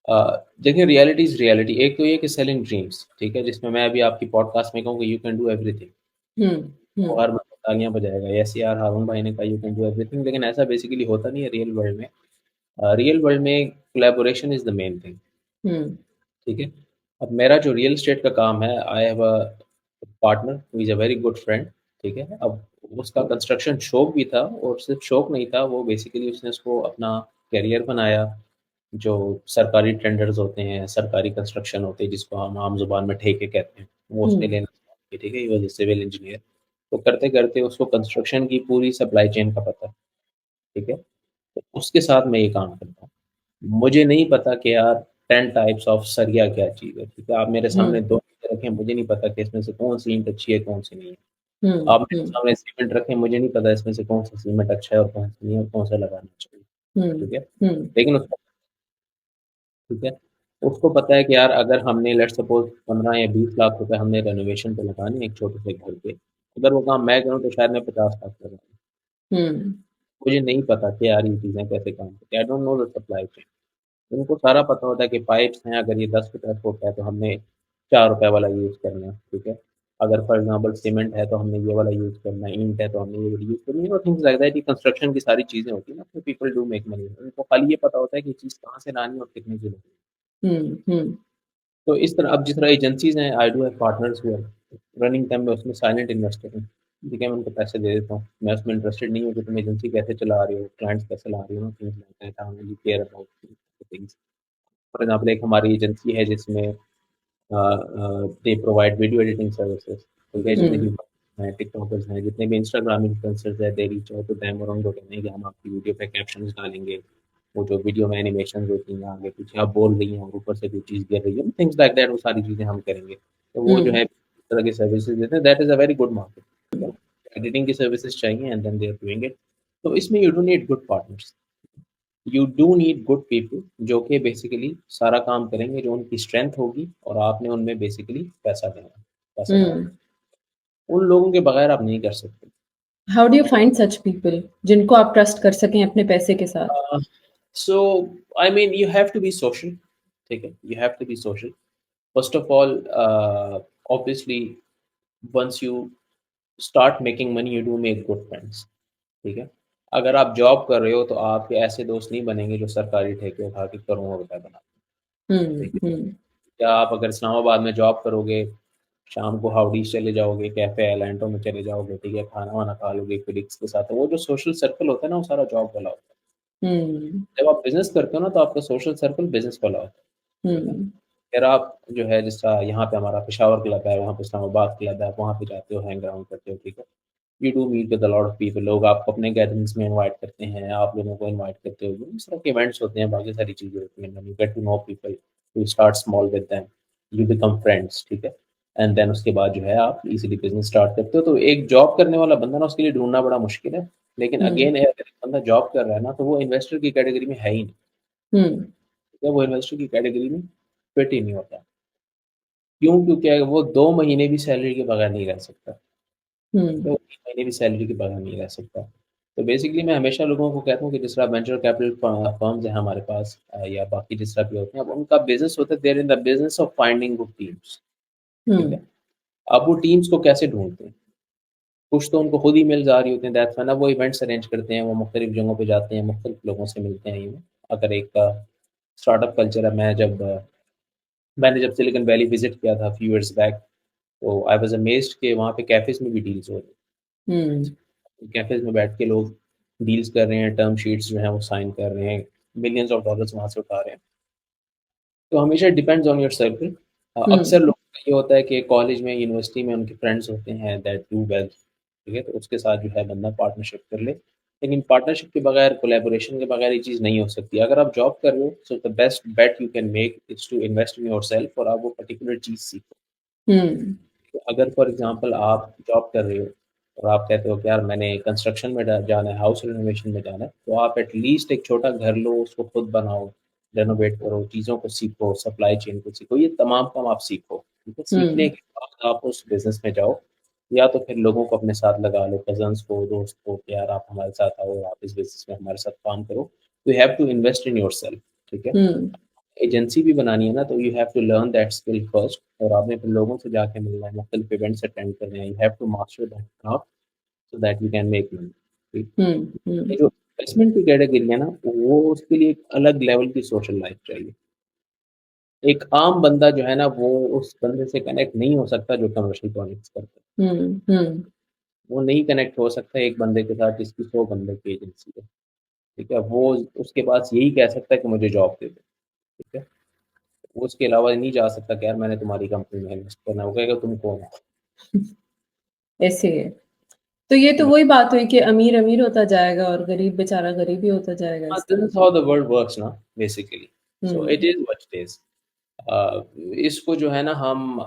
देखिए, रियलिटी इज़ रियलिटी। एक तो ये कि सेलिंग ड्रीम्स, ठीक है, जिसमें मैं अभी आपकी पॉडकास्ट में कहूँ कि यू कैन डू एवरीथिंग, हुँ, वो हुँ, हर बंदा तालियाँ बजाएगा, यस यार, हारून भाई ने कहा यू कैन डू एवरीथिंग, लेकिन ऐसा बेसिकली होता नहीं है रियल वर्ल्ड में। रियल वर्ल्ड में collaboration is the main thing, हुँ, ठीक है। अब मेरा जो रियल एस्टेट का काम है, I have a partner who is a very good friend, ठीक है। अब उसका कंस्ट्रक्शन शौक भी था, और सिर्फ शौक नहीं था, वो बेसिकली उसने उसको अपना करियर बनाया। जो सरकारी टेंडर्स होते हैं, सरकारी कंस्ट्रक्शन होते हैं, जिसको हम आम ज़ुबान में ठेके कहते हैं, वो हुँ, उसने लेना स्टार्ट किया, ठीक है। He was a civil engineer. तो करते-करते उसको कंस्ट्रक्शन की पूरी सप्लाई चेन का पता है, ठीक है। तो उसके साथ मैं ये काम करता हूँ। मुझे नहीं पता कि यार 10 टाइप्स ऑफ सरिया क्या चीज़ है, ठीक है। आप मेरे हुँ, सामने 2 ईंटें रखें, मुझे नहीं पता कि इसमें से कौन-सी ईंट अच्छी है, कौन-सी नहीं है। हुँ, आप मेरे हुँ, सामने सीमेंट रखें, मुझे नहीं पता इसमें से कौन-सा सीमेंट अच्छा है और कौन-सा नहीं है, और कौन-सा लगाना चाहिए, हुँ, ठीक है। हुँ, लेकिन उसको, ठीक है, उसको पता है कि यार अगर हमने लेट्स सपोज़ 15 या 20 लाख रुपए हमने रेनोवेशन पे लगाने हैं एक छोटे से घर पे, अगर वो काम मैं करूँ तो शायद मैं 50 लाख लगाऊँ। हुँ, मुझे नहीं पता कि यार ये चीज़ें कैसे काम करती हैं, I don't know the supply chain. उनको सारा पता होता है कि पाइप्स हैं, अगर ये 10 रुपए फुट है तो हमने ₹4 वाला यूज़ करना है, ठीक है। अगर फॉर एग्जांपल सीमेंट है तो हमने ये वाला यूज़ करना है, ईंट है तो हमने ये वाली यूज़ करनी है, और थिंग्स लाइक दैट। ये कंस्ट्रक्शन की सारी चीज़ें होती हैं ना, तो पीपल डू मेक मनी। उनको खाली ये पता होता है कि चीज़ कहाँ से लानी है और कितने की लानी है। हुँ, हुँ, तो इस तरह अब जिस तरह एजेंसीज़ हैं, I do have partners who are running them, मैं उसमें साइलेंट इन्वेस्टर हूँ। ठीक है, मैं उनको पैसे दे देता हूँ। मैं उसमें इंटरेस्टेड नहीं हूँ कि तुम एजेंसी कैसे चला रहे हो, क्लाइंट्स कैसे ला रहे हो, things like that. I only care about things. For example एक हमारी एजेंसी है जिसमें they provide video editing services. ठीक है, जितने भी हुँ, हैं टिकटॉकर्स हैं, जितने भी इंस्टाग्राम इन्फ्लुएंसर्स हैं, they reach out to them और उनको कहते हैं कि हम आपकी वीडियो पे कैप्शंस डालेंगे, वो जो वीडियो में एनिमेशन होती हैं आगे पीछे आप बोल रही हैं और ऊपर से कोई चीज़ गिर रही है, थिंग्स लाइक दैट, वो सारी चीज़ें हम करेंगे। तो वो जो हुँ, है इस तरह की सर्विसेज देते हैं, that is a very good market. ठीक है, एडिटिंग की सर्विसेज चाहिए and then they are doing it. तो इसमें you don't need good partners, you do need good people जो कि बेसिकली सारा काम करेंगे, जो उनकी स्ट्रेंथ होगी और आपने उनमें बेसिकली पैसा देना है, पैसा डालना हुँ। है। उन लोगों के बगैर आप नहीं कर सकते। How do you find such people जिनको आप ट्रस्ट कर सकें अपने पैसे के साथ? So I mean you have to be social. ठीक है, you have to be social first of all. Obviously once you start making money you do make good friends. ठीक है, अगर आप जॉब कर रहे हो तो आपके ऐसे दोस्त नहीं बनेंगे जो सरकारी ठेके उठा के करोड़ों रुपए बनाते हैं। हुँ, ठीक है, हुँ, या आप अगर इस्लामाबाद में जॉब करोगे, शाम को हाउडीज़ चले जाओगे, कैफ़े एलेंटो में चले जाओगे, ठीक है, खाना-वाना खा लोगे कलीग्स के साथ, तो वो जो सोशल सर्कल होता है ना, वो सारा जॉब वाला होता है। हुँ, जब आप बिज़नेस करते हो ना, तो आपका सोशल सर्कल बिज़नेस वाला होता है, ठीक है? हुँ, फिर आप जो है जिस तरह यहाँ पे हमारा पेशावर क्लब है, वहाँ पे इस्लामाबाद क्लब है, आप वहाँ पे जाते हो, हैंग अराउंड करते हो, ठीक है? You do meet with a lot of people, लोग आपको अपने गैदरिंग्स में इनवाइट करते हैं, आप लोगों को इनवाइट करते हो, इस तरह के इवेंट्स होते हैं, बाकी सारी चीज़ें होती हैं, you get to know people, you start small with them, you become friends, ठीक है? एंड देन उसके बाद जो है आप इज़िली बिज़नेस स्टार्ट करते हो। तो एक जॉब करने वाला बंदा ना उसके लिए ढूँढना बड़ा मुश्किल है, लेकिन हुँ, अगेन अगर एक बंदा जॉब कर रहा है ना, तो वो इन्वेस्टर की कैटेगरी में है ही नहीं, हुँ, ठीक है? वो इन्वेस्टर की कैटेगरी में फिट ही नहीं होता। क्यों? क्योंकि वो 2 महीने भी सैलरी के बगैर नहीं रह सकता। हुँ, तो 3 महीने भी सैलरी के बगैर नहीं रह सकता। तो बेसिकली मैं हमेशा लोगों को कहता हूँ कि जिस तरह वेंचर कैपिटल फर्म्स हैं हमारे पास, या बाकी जिस तरह भी होते हैं, अब उनका बिज़नेस होता है, they are in the business of finding good teams, ठीक हुँ, है? अब वो टीम्स को कैसे ढूँढते हैं? कुछ तो उनको खुद ही मिल जा रही होती हैं, दैट्स व्हेन अब वो इवेंट्स अरेंज करते हैं, वो मुख्तलिफ जगहों पे जाते हैं, मुख्तलिफ लोगों से मिलते हैं यूँ। अगर एक स्टार्टअप कल्चर है, मैंने जब सिलिकॉन वैली विज़िट किया था फ्यू इयर्स बैक, तो आई वाज़ अमेज़्ड कि वहाँ पे कैफ़ेज़ में भी डील्स हो रही हैं। हुँ, कैफ़ेज़ में बैठ के लोग डील्स कर रहे हैं, टर्म शीट्स जो हैं वो साइन कर रहे हैं, मिलियंस ऑफ डॉलर्स वहाँ से उठा रहे हैं। तो हमेशा डिपेंड्स ऑन योर सर्कल। अक्सर हुँ, लोगों का ये होता है कि कॉलेज में, यूनिवर्सिटी में उनके फ्रेंड्स होते हैं दैट डू वेल, ठीक है? तो उसके साथ जो है बंदा पार्टनरशिप कर ले। लेकिन पार्टनरशिप के बगैर, कोलैबोरेशन के बगैर ये चीज़ नहीं हो सकती। अगर आप जॉब कर रहे हो, so the best bet you can make is to invest in yourself और आप वो पर्टिकुलर चीज़ सीखो। हुँ, तो अगर फॉर एग्ज़ाम्पल आप जॉब कर रहे हो और आप कहते हो कि यार मैंने कंस्ट्रक्शन में जाना है, हाउस रिनोवेशन में जाना है, तो आप एटलीस्ट एक छोटा घर लो, उसको खुद बनाओ, रेनोवेट करो, चीज़ों को सीखो, सप्लाई चेन को सीखो, ये तमाम काम आप सीखो। ठीक है? सीखने हुँ, के बाद आप उस बिज़नेस में जाओ, या तो फिर लोगों को अपने साथ लगा लो, कज़न्स को, दोस्त को कि यार आप हमारे साथ आओ, आप इस बिज़नेस में हमारे साथ काम करो। You have to invest in yourself, ठीक है? हुँ, एजेंसी भी बनानी है ना, तो you have to learn that skill first, और आपने फिर लोगों से जाके मिलना है, मुख्तलिफ इवेंट्स अटेंड करने हैं, you have to master that craft so that you can make money. ठीक, हुँ, हुँ, ये जो इन्वेस्टमेंट की कैटेगरी है ना, वो उसके लिए एक अलग लेवल की सोशल लाइफ चाहिए। एक आम बंदा जो है ना, वो उस बंदे से कनेक्ट नहीं हो सकता जो कमर्शियल प्रोजेक्ट्स करता है। हुँ, हुँ, वो नहीं कनेक्ट हो सकता एक बंदे के साथ जिसकी 100 बंदे की एजेंसी है, ठीक है? वो उसके पास यही कह सकता है कि मुझे जॉब दे दो, ठीक है? वो उसके अलावा नहीं जा सकता कि यार मैंने तुम्हारी कंपनी में इन्वेस्ट करना है, वो कहेगा तुम कौन हो? ऐसे है। तो ये तो हुँ। वही बात हुई कि अमीर अमीर होता जाएगा और गरीब बेचारा गरीब ही होता जाएगा हाँ, इस दिस तरह इज़ से। हाउ द वर्ल्ड वर्क्स ना basically. So it hmm, is what it is. इसको जो है ना हम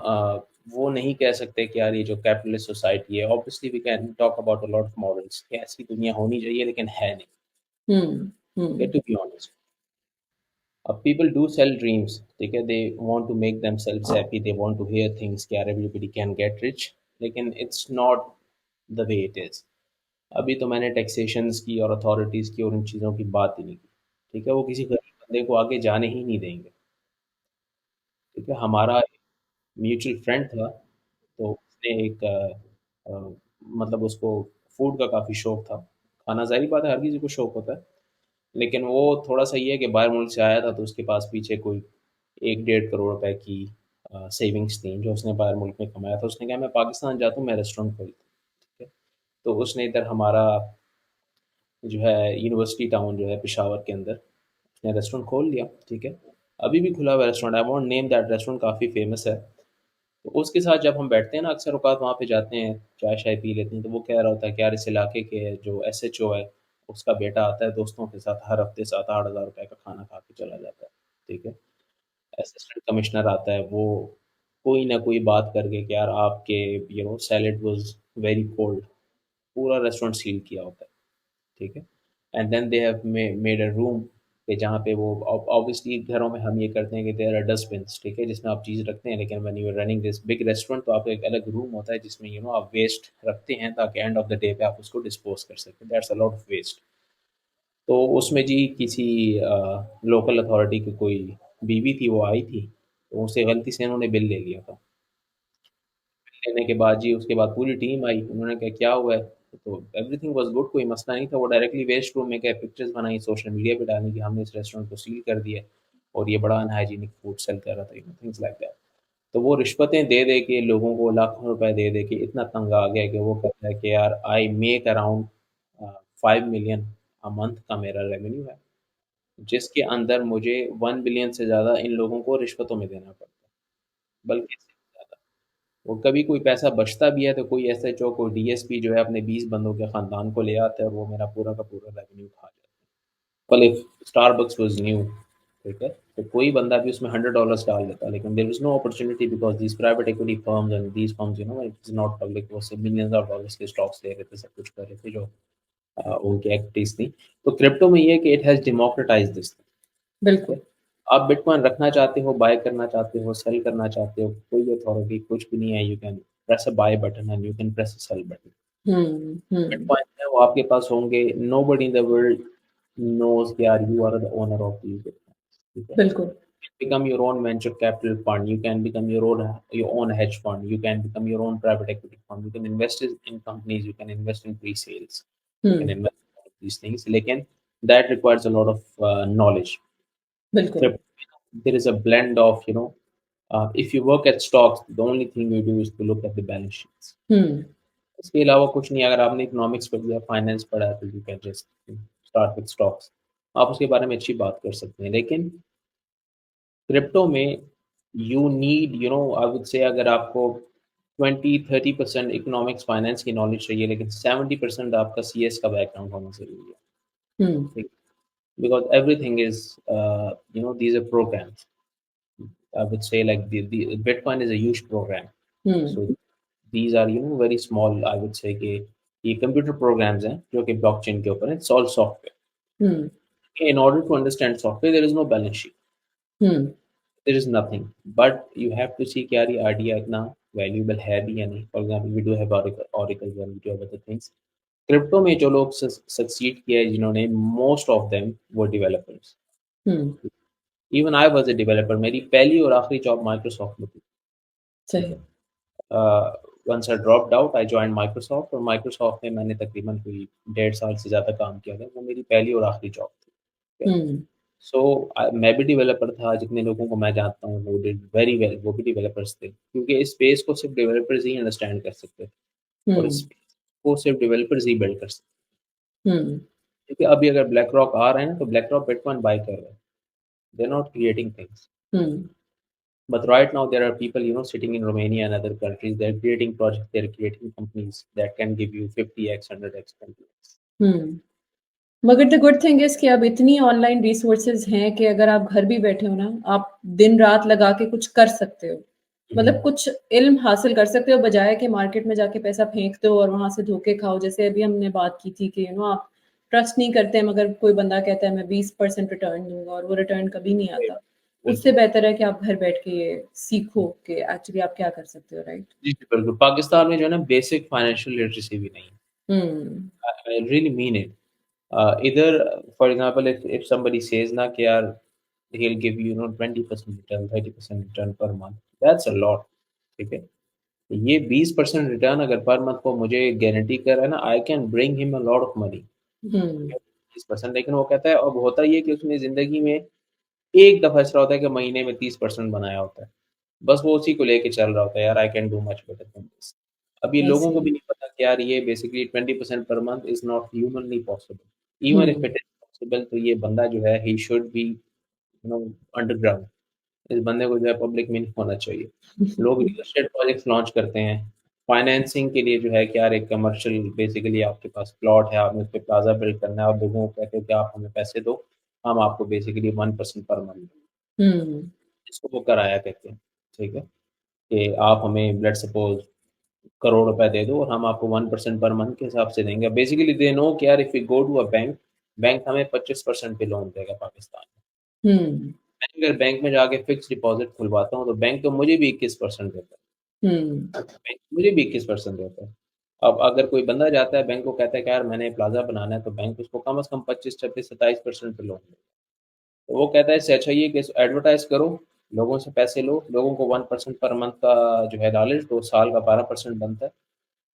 वो नहीं कह सकते कि यार ये जो कैपिटलिस्ट सोसाइटी है, obviously we can talk about a lot of models कि ऐसी दुनिया होनी चाहिए, लेकिन है नहीं, हुँ, ठीक है, हुँ, टू बी ऑनेस्ट। अब पीपल डू सेल ड्रीम्स, ठीक है, they want to make themselves happy, they want to hear things कि यार एवरीबॉडी कैन गेट रिच, लेकिन it's not the way it is. अभी तो मैंने टैक्सेशंस की और अथॉरिटीज़ की और उन चीज़ों की बात ही नहीं की, ठीक है? वो किसी गरीब बंदे को आगे जाने ही नहीं देंगे, ठीक है? हमारा म्यूचुअल फ्रेंड था, तो उसने एक मतलब उसको फूड का काफ़ी शौक था। खाना ज़ाहिर बात है हर किसी को शौक होता है। लेकिन वो थोड़ा-सा ये है कि बाहर मुल्क से आया था तो उसके पास पीछे कोई 1 डेढ़ करोड़ रुपए की सेविंग्स थी जो उसने बाहर मुल्क में कमाया था। उसने कहा मैं पाकिस्तान जाता हूँ, मैं रेस्टोरेंट खोलता हूँ, ठीक है? तो उसने इधर हमारा जो है यूनिवर्सिटी टाउन जो है पेशावर के अंदर उसने रेस्टोरेंट खोल लिया, ठीक है? अभी भी खुला हुआ है restaurant, I won't name that restaurant, काफ़ी फ़ेमस है। तो उसके साथ जब हम बैठते हैं ना अक्सर औक़ात वहाँ पे जाते हैं, चाय-शाय पी लेते हैं, तो वो कह रहा होता है कि यार इस इलाके के जो एसएचओ है, उसका बेटा आता है दोस्तों के साथ हर हफ़्ते 7-8 हज़ार रुपए का खाना खा के चला जाता है, ठीक है? असिस्टेंट कमिश्नर आता है, वो कोई ना कोई बात करके कि यार आपके सैलेड वाज़ वेरी कोल्ड, पूरा रेस्टोरेंट सील किया होता है, ठीक है? And then they have made a room कि जहाँ पे वो ऑब्वियसली घरों में हम ये करते हैं कि देयर आर डस्टबिन्स, ठीक है? जिसमें आप चीज़ रखते हैं, लेकिन when you are running this big restaurant तो आपका एक अलग रूम होता है जिसमें आप वेस्ट रखते हैं ताकि एंड ऑफ द डे पे आप उसको डिस्पोज़ कर सकें। That's a lot of waste. तो उसमें जी किसी लोकल अथॉरिटी की कोई बीवी थी, वो आई थी, तो उससे गलती से इन्होंने बिल ले लिया था। लेने के बाद जी उसके बाद पूरी टीम आई, उन्होंने कहा क्या हुआ है? तो एवरीथिंग वाज़ गुड, कोई मसला नहीं था, वो डायरेक्टली वेस्ट रूम में गए, पिक्चर्स बनाई, सोशल मीडिया पे डाली कि हमने इस रेस्टोरेंट को सील कर दिया और ये बड़ा अनहाइजीनिक फूड सेल कर रहा था, थिंग्स लाइक दैट। तो वो रिश्वतें दे-दे के लोगों को लाखों रुपए दे-दे के इतना तंग आ गया कि वो कहता है कि यार I make around 5 million a month का मेरा रेवेन्यू है, जिसके अंदर मुझे 1 बिलियन से ज़्यादा इन लोगों को रिश्वतों में देना पड़ता है, बल्कि इससे ज़्यादा। और कभी कोई पैसा बचता भी है तो कोई एसएचओ, कोई डीएसपी जो है अपने 20 बंदों के ख़ानदान को ले आता है और वो मेरा पूरा का पूरा रेवेन्यू खा जाता है। well if Starbucks was new, ठीक है, तो कोई बंदा भी उसमें $100 डाल देता, लेकिन there was no opportunity because these private equity firms and these firms, it is not public, वो सब millions of dollars के stocks ले रहे थे, सब कुछ कर रहे थे जो उनकी एक्टिविटीज थी। तो क्रिप्टो में ये है कि इट हैज़ डेमोक्रेटाइज्ड दिस, ठीक है? बिल्कुल। आप बिटकॉइन रखना चाहते हो, बाय करना चाहते हो, सेल करना चाहते हो, कोई अथॉरिटी कुछ भी नहीं है, you can press a buy button and you can press a sell button. हुँ, हुँ। बिटकॉइन है वो आपके पास होंगे, nobody in the world knows कि यार you are the owner of these bitcoins, ठीक है? बिल्कुल। Become your own venture capital fund, you can become your own hedge fund, you can become your own private equity fund, you can invest in companies, you can invest in pre-sales, you can hmm, invest in all of these things, लेकिन that requires a lot of knowledge. बिल्कुल। Crypto, there is a blend of, if you work at stocks, the only thing you do is to look at the balance sheets. हुँ, इसके अलावा कुछ नहीं, अगर आपने economics पढ़ी है, फाइनेंस पढ़ा है, तो you can just start with stocks. आप उसके बारे में अच्छी बात कर सकते हैं। लेकिन क्रिप्टो में you need I would say अगर आपको 20-30% इकोनॉमिक्स फाइनेंस की नॉलेज चाहिए, लेकिन 70% आपका सीएस का बैकग्राउंड होना ज़रूरी है। हुँ, ठीक, because everything is these are programs. I would say like the Bitcoin is a huge program. Hmm, So these are very small, I would say कि ये कंप्यूटर प्रोग्राम्स हैं जो कि ब्लॉकचेन के ऊपर है, it's all software. Hmm, In order to understand software, there is no balance sheet, hmm, there is nothing, but you have to see कि यार ये आइडिया इतना वैल्यूएबल है भी या नहीं। For example we do have oracle we do have other things. Crypto में जो लोग सक्सीड किया है जिन्होंने, मोस्ट ऑफ देम वो डेवलपर्स। हुँ, even I was a developer, मेरी पहली और आखिरी जॉब माइक्रोसॉफ्ट में थी, ठीक सही। है? Once I dropped out I joined Microsoft, और माइक्रोसॉफ्ट में मैंने तकरीबन कोई 1.5 साल से ज़्यादा काम किया था, वो मेरी पहली और आखिरी जॉब थी, ठीक है? हुँ, सो मैं भी डेवलपर था, जितने लोगों को मैं जानता हूँ वो डिड वेरी वेल, वो भी डेवलपर्स थे, क्योंकि इस स्पेस को सिर्फ डेवलपर्स ही अंडरस्टैंड कर सकते थे और इस हुँ, स्पेस को सिर्फ डेवलपर्स ही बिल्ड कर सकते हैं। हुँ, ठीक है, अभी अगर ब्लैक रॉक आ रहे हैं तो ब्लैक रॉक बिटकॉइन बाय कर रहे हैं, they are not creating things. हुँ, But right now there are people, sitting in Romania and other countries. They're creating projects. They're creating companies that can give you 50x, 100x, 20x. हुँ। मगर the good thing is कि अब इतनी online resources हैं कि अगर आप घर भी बैठे हो ना, आप दिन-रात लगा के कुछ कर सकते हो। मतलब Mhm. कुछ इल्म हासिल कर सकते हो बजाए कि मार्केट में जाके पैसा फेंक दो और वहाँ से धोखे खाओ। जैसे अभी हमने बात की थी कि आप ट्रस्ट नहीं करते मगर कोई बंदा कहता है मैं 20% रिटर्न दूँगा और वो रिटर्न कभी नहीं आता। उससे बिल्कुल। बेहतर है कि आप घर बैठ के ये सीखो कि एक्चुअली आप क्या कर सकते हो, राइट? जी, जी, बिल्कुल। पाकिस्तान में जो है ना, बेसिक फाइनेंशियल लिटरेसी भी नहीं है। हुँ, I really mean it. Either, for example, if somebody says ना कि यार he'll give you, 20% return, 30% return per month, that's a lot, ठीक है? ये 20% रिटर्न अगर पर मंथ को मुझे गारंटी कर रहा है ना, I can bring him a lot of money. हम्म। 20%, लेकिन वो कहता है, अब होता ये है कि उसने ज़िंदगी में एक दफ़ा ऐसा होता है कि महीने में 30% बनाया होता है। बस वो उसी को लेके चल रहा होता है, यार I can do much better than this. अब ये लोगों ऐसे। को भी नहीं पता कि यार ये basically 20% per month is not humanly possible. Even if hmm. It is possible, तो ये बंदा जो है ही शुड बी अंडरग्राउंड। इस बंदे को जो है पब्लिक में नहीं होना चाहिए। लोग रियल एस्टेट प्रोजेक्ट्स लॉन्च करते हैं, फाइनेंसिंग के लिए जो है कि यार एक कमर्शियल बेसिकली आपके पास प्लॉट है, आपने उस पे प्लाज़ा बिल्ड करना है और लोगों को कहते हो कि आप हमें पैसे दो, हम आपको बेसिकली 1% पर मंथ देंगे। हम्म। इसको वो किराया कहते हैं, ठीक है? कि आप हमें लेट्स सपोज़ करोड़ रुपए दे दो और हम आपको 1% पर मंथ के हिसाब से देंगे। बेसिकली दे नो कि यार if we go to a bank, bank हमें 25% पे लोन देगा पाकिस्तान में। हम्म। मैं अगर बैंक में जाके फिक्स डिपॉज़िट खुलवाता हूँ, तो बैंक तो मुझे भी 21% देता है। हम्म। बैंक मुझे भी 21% देता है। अब अगर कोई बंदा जाता है बैंक को कहता है कि यार मैंने प्लाज़ा बनाना है, तो बैंक उसको कम से कम 25, 26, 27% पे लोन देगा। तो वो कहता है इससे अच्छा ये है कि एडवर्टाइज़ करो, लोगों से पैसे लो, लोगों को 1% पर मंथ का जो है डालें, तो साल का 12% बनता है,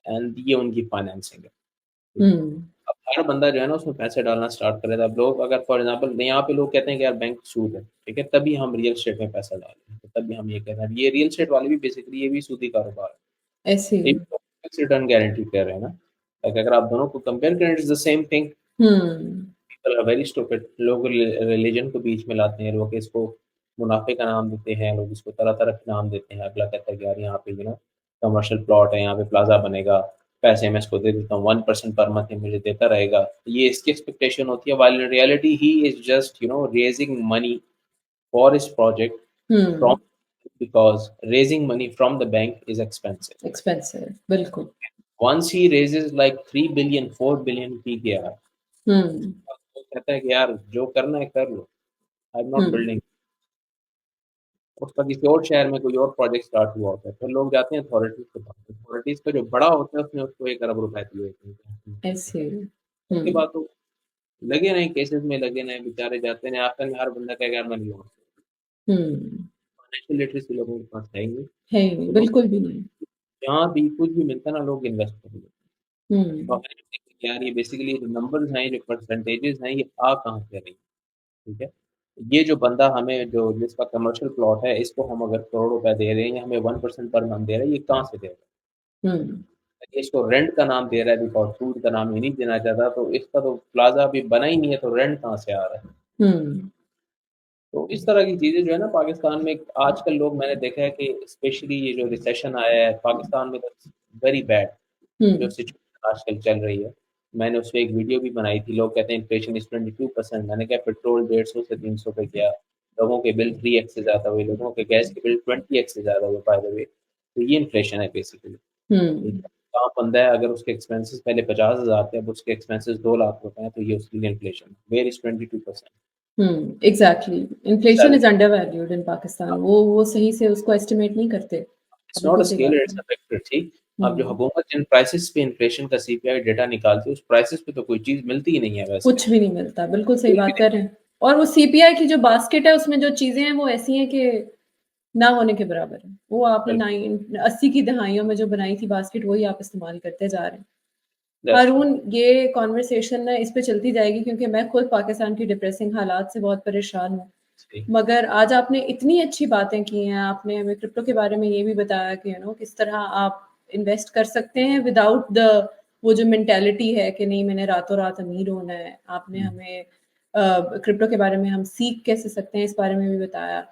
एंड ये उनकी फाइनेंसिंग है। ठीक है? हम्म। अब हर बंदा जो है ना उसमें पैसे डालना स्टार्ट करे। अब लोग अगर फॉर एग्ज़ाम्पल यहाँ पे लोग कहते हैं कि यार बैंक सूद है, ठीक है? तभी हम रियल एस्टेट में पैसा डाल रहे हैं, तो तभी हम ये कह रहे हैं। ये रियल एस्टेट वाले भी बेसिकली ये भी सूदी कारोबार है। ऐसे। एक तो फिक्स रिटर्न गारंटी कर रहे हैं ना, लाइक अगर आप दोनों को कंपेयर करें, it's the same thing. Hmm. People are very stupid. लोग रिलीजन को बीच में लाते हैं, लोग इसको मुनाफे का नाम देते हैं, लोग इसको तरह तरह के नाम देते हैं। अगला कहता है कि यार यहाँ पे कमर्शियल प्लॉट है, यहाँ पे प्लाजा बनेगा, पैसे मैं इसको दे देता हूँ, 1% पर मंथ मुझे देता रहेगा। ये इसकी एक्सपेक्टेशन होती है, while in reality he is just raising money for इस project from, hmm. Because raising money from the bank is expensive. Expensive, बिल्कुल। Once he raises like 3 billion 4 billion P K R, हम्म। वो कहता है कि यार जो करना है कर लो, I am not hmm. Building. उसका किसी और शहर में कोई और प्रोजेक्ट स्टार्ट हुआ होता है, फिर लोग जाते हैं अथॉरिटीज के पास। अथॉरिटीज का जो बड़ा होता है उसने उसको 1 अरब रुपए दिए होते हैं। ऐसे। उसके हम्म। बाद तो लगे नहीं केसेस में, लगे नहीं, बेचारे जाते हैं, आखिर में हर बंदा कहेगा यार मैं नहीं हूँ। हम्म। फाइनेंशियल लिटरेसी लोगों के पास है ही नहीं। है ही नहीं, तो लोग बिल्कुल भी नहीं। जहाँ भी कुछ भी मिलता है ना, लोग इन्वेस्ट कर लेते हैं। तो हम्म। हमें जो देखते हैं कि यार ये बेसिकली जो नंबर्स हैं, जो परसेंटेजेस हैं, ये आ कहाँ से रही हैं, ठीक है? ये जो बंदा हमें जो जिसका कमर्शियल प्लॉट है, इसको हम अगर करोड़ रुपए दे रहे हैं या हमें 1% पर मंथ दे रहा है, ये कहाँ से दे रहा है? हम्म। ये इसको रेंट का नाम दे रहा है, बिकॉज़ सूद का नाम ये नहीं देना चाहता, तो इसका तो प्लाज़ा अभी बना ही नहीं है, तो रेंट कहाँ से आ रहा है? हम्म। तो इस तरह की चीज़ें जो है ना पाकिस्तान में आजकल लोग, मैंने देखा है कि स्पेशली ये जो रिसेशन आया है पाकिस्तान में, दैट्स वेरी बैड। जो हम्म। सिचुएशन आजकल चल रही है, मैंने उसपे एक वीडियो भी बनाई थी। लोग कहते हैं इन्फ्लेशन इज़ 22%। मैंने कहा पेट्रोल 150 से 300 पे गया, लोगों के बिल 3x से ज़्यादा हुए, लोगों के गैस के बिल 20x से ज़्यादा हुए बाय द वे। तो ये इन्फ्लेशन है बेसिकली। ठीक हम्म। है? काम बंदा है, अगर उसके एक्सपेंसेस पहले 50,000 थे, अब उसके एक्सपेंसेस 2 लाख रुपए हैं, तो ये उसके लिए इन्फ्लेशन है। Where is 22%? Exactly. Inflation is salary, undervalued in Pakistan. वो सही से उसको एस्टिमेट नहीं करते। इट्स नॉट बिल्कुल अ सही स्केलर, बात है। इट्स अ वेक्टर, ठीक? अब जो हम्म। हुकूमत जिन प्राइसेस पे इन्फ्लेशन का सीपीआई डेटा निकालती है, उस प्राइसेस पे तो कोई चीज़ मिलती ही नहीं है वैसे। कुछ भी नहीं मिलता, बिल्कुल सही कोई भी बात नहीं। कर रहे हैं। और वो सीपीआई की जो बास्केट है उसमें जो चीजें हैं वो ऐसी हैं कि ना होने के बराबर है। वो आपने बिल्कुल, 80 की दहाइयों में जो बनाई थी बास्केट, वही आप इस्तेमाल करते जा रहे हैं। That's true. हारून, ये कॉन्वर्सेशन ना इस पे चलती जाएगी क्योंकि मैं खुद पाकिस्तान की डिप्रेसिंग हालात से बहुत परेशान हूँ। जी। मगर आज आपने इतनी अच्छी बातें की हैं, आपने हमें क्रिप्टो के बारे में ये भी बताया कि किस तरह आप इन्वेस्ट कर सकते हैं विदाउट द वो जो मेंटालिटी है कि नहीं मैंने रातों रात अमीर होना है। आपने हुँ। हमें क्रिप्टो के बारे में हम सीख कैसे सकते हैं इस बारे में भी बताया।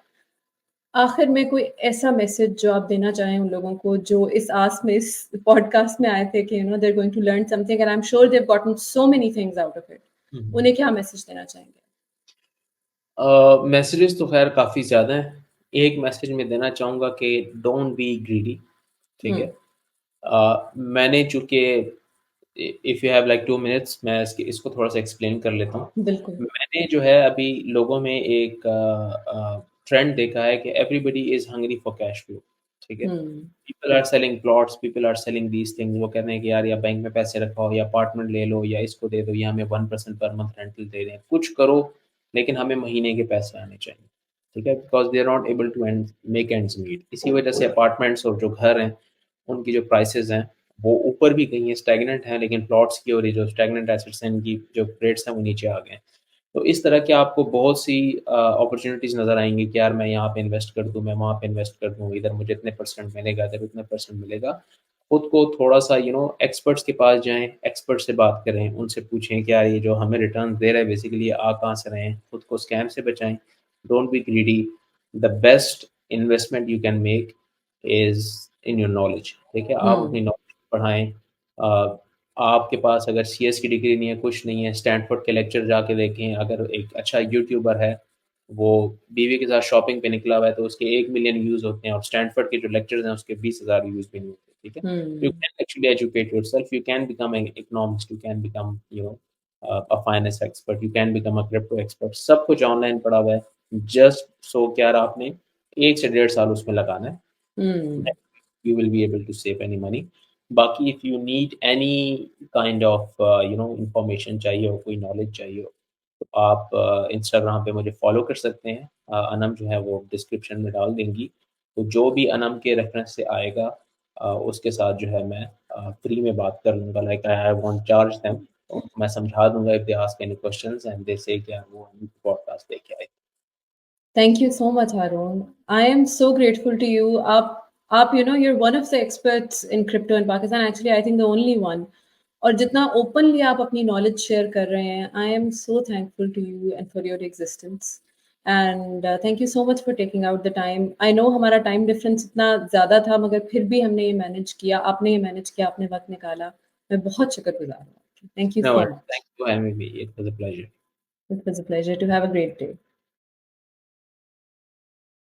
आखिर में कोई ऐसा मैसेज जो आप देना चाहें उन लोगों को जो इस आस में इस पॉडकास्ट में आए थे कि they are going to learn something and I am sure they have gotten so many things out of it. हुँ, हुँ। उन्हें क्या मैसेज देना चाहेंगे? मैसेजेस तो ख़ैर काफ़ी ज़्यादा हैं। एक मैसेज मैं देना चाहूँगा कि डोंट बी ग्रीडी, ठीक है? हुँ, मैंने चूँकि if you have like 2 minutes, मैं इसको थोड़ा-सा एक्सप्लेन कर लेता हूँ। बिल्कुल। मैंने जो है अभी लोगों में एक ट्रेंड देखा है कि everybody is hungry for cash flow, ठीक है? हुँ, people are selling plots, people are selling these things. वो कह रहे हैं कि यार या बैंक में पैसे रखवाओ या अपार्टमेंट ले लो या इसको दे दो या हमें 1% पर मंथ रेंटल दे रहे हैं। कुछ करो, लेकिन हमें महीने के पैसे आने चाहिए, ठीक है? Because they are not able to end make ends meet. इसी वजह से अपार्टमेंट्स और जो घर हैं, उनकी जो प्राइसेस हैं वो ऊपर भी गई हैं, स्टैग्नेंट हैं, लेकिन प्लॉट्स की और ये जो स्टैग्नेंट एसेट्स हैं इनकी जो रेट्स हैं वो नीचे आ गए हैं। तो इस तरह की आपको बहुत सी अपॉर्च्युनिटीज़ नज़र आएँगी कि यार मैं यहाँ पे इन्वेस्ट कर दूँ, मैं वहाँ पे इन्वेस्ट कर दूँ, इधर मुझे इतने परसेंट मिलेगा, इधर उतने परसेंट मिलेगा। खुद को थोड़ा-सा एक्सपर्ट्स के पास जाएँ, एक्सपर्ट से बात करें, उनसे पूछें कि यार ये जो हमें रिटर्न दे रहा है बेसिकली ये आ कहाँ से रहे हैं? खुद को स्कैम से बचाएँ, don't be greedy. The best investment you can make is in your knowledge, ठीक है? आप अपनी हुँ, नॉलेज बढ़ाएँ। आपके पास अगर सीएस की डिग्री नहीं है, कुछ नहीं है, स्टैनफोर्ड के लेक्चर जाके देखें। अगर एक अच्छा यूट्यूबर है, वो बीवी के साथ शॉपिंग पे निकला हुआ है, तो उसके 1 मिलियन व्यूज़ होते हैं और स्टैनफोर्ड के जो लेक्चर्स हैं, उसके 20,000 व्यूज़ भी नहीं होते, ठीक है? You hmm, can actually educate yourself, you can become an economist, you can become, a finance expert, you can become a crypto expert। सब कुछ ऑनलाइन पड़ा हुआ है, जस्ट सो कि यार आपने 1 से 1.5 साल उसमें लगाना है। हुँ। You will be able to save any money। बाकी if you need any kind of information चाहिए हो, कोई knowledge चाहिए हो, तो आप इंस्टाग्राम पे मुझे फॉलो कर सकते हैं। अनम जो है वो डिस्क्रिप्शन में डाल देंगी। तो जो भी अनम के रेफरेंस से आएगा उसके साथ जो है मैं फ्री में बात कर लूँगा, like I won't charge them. उनको मैं समझा दूँगा if they ask any questions and they से कि यार वो पॉडकास्ट देखे आए। Thank you so much, Harun. I am so grateful to you. You're one of the experts in crypto in Pakistan. Actually, I think the only one. और जितना openly आप अपनी knowledge share कर रहे हैं, I am so thankful to you and for your existence. And thank you so much for taking out the time. I know हमारा time difference इतना ज़्यादा था, मगर फिर भी हमने ये manage किया. आपने ये manage किया, आपने वक्त निकाला. मैं बहुत शुक्रगुजार हूँ आपकी. Thank you No so worries। much. Thank you for having me। It was a pleasure। It was a pleasure to have a great day.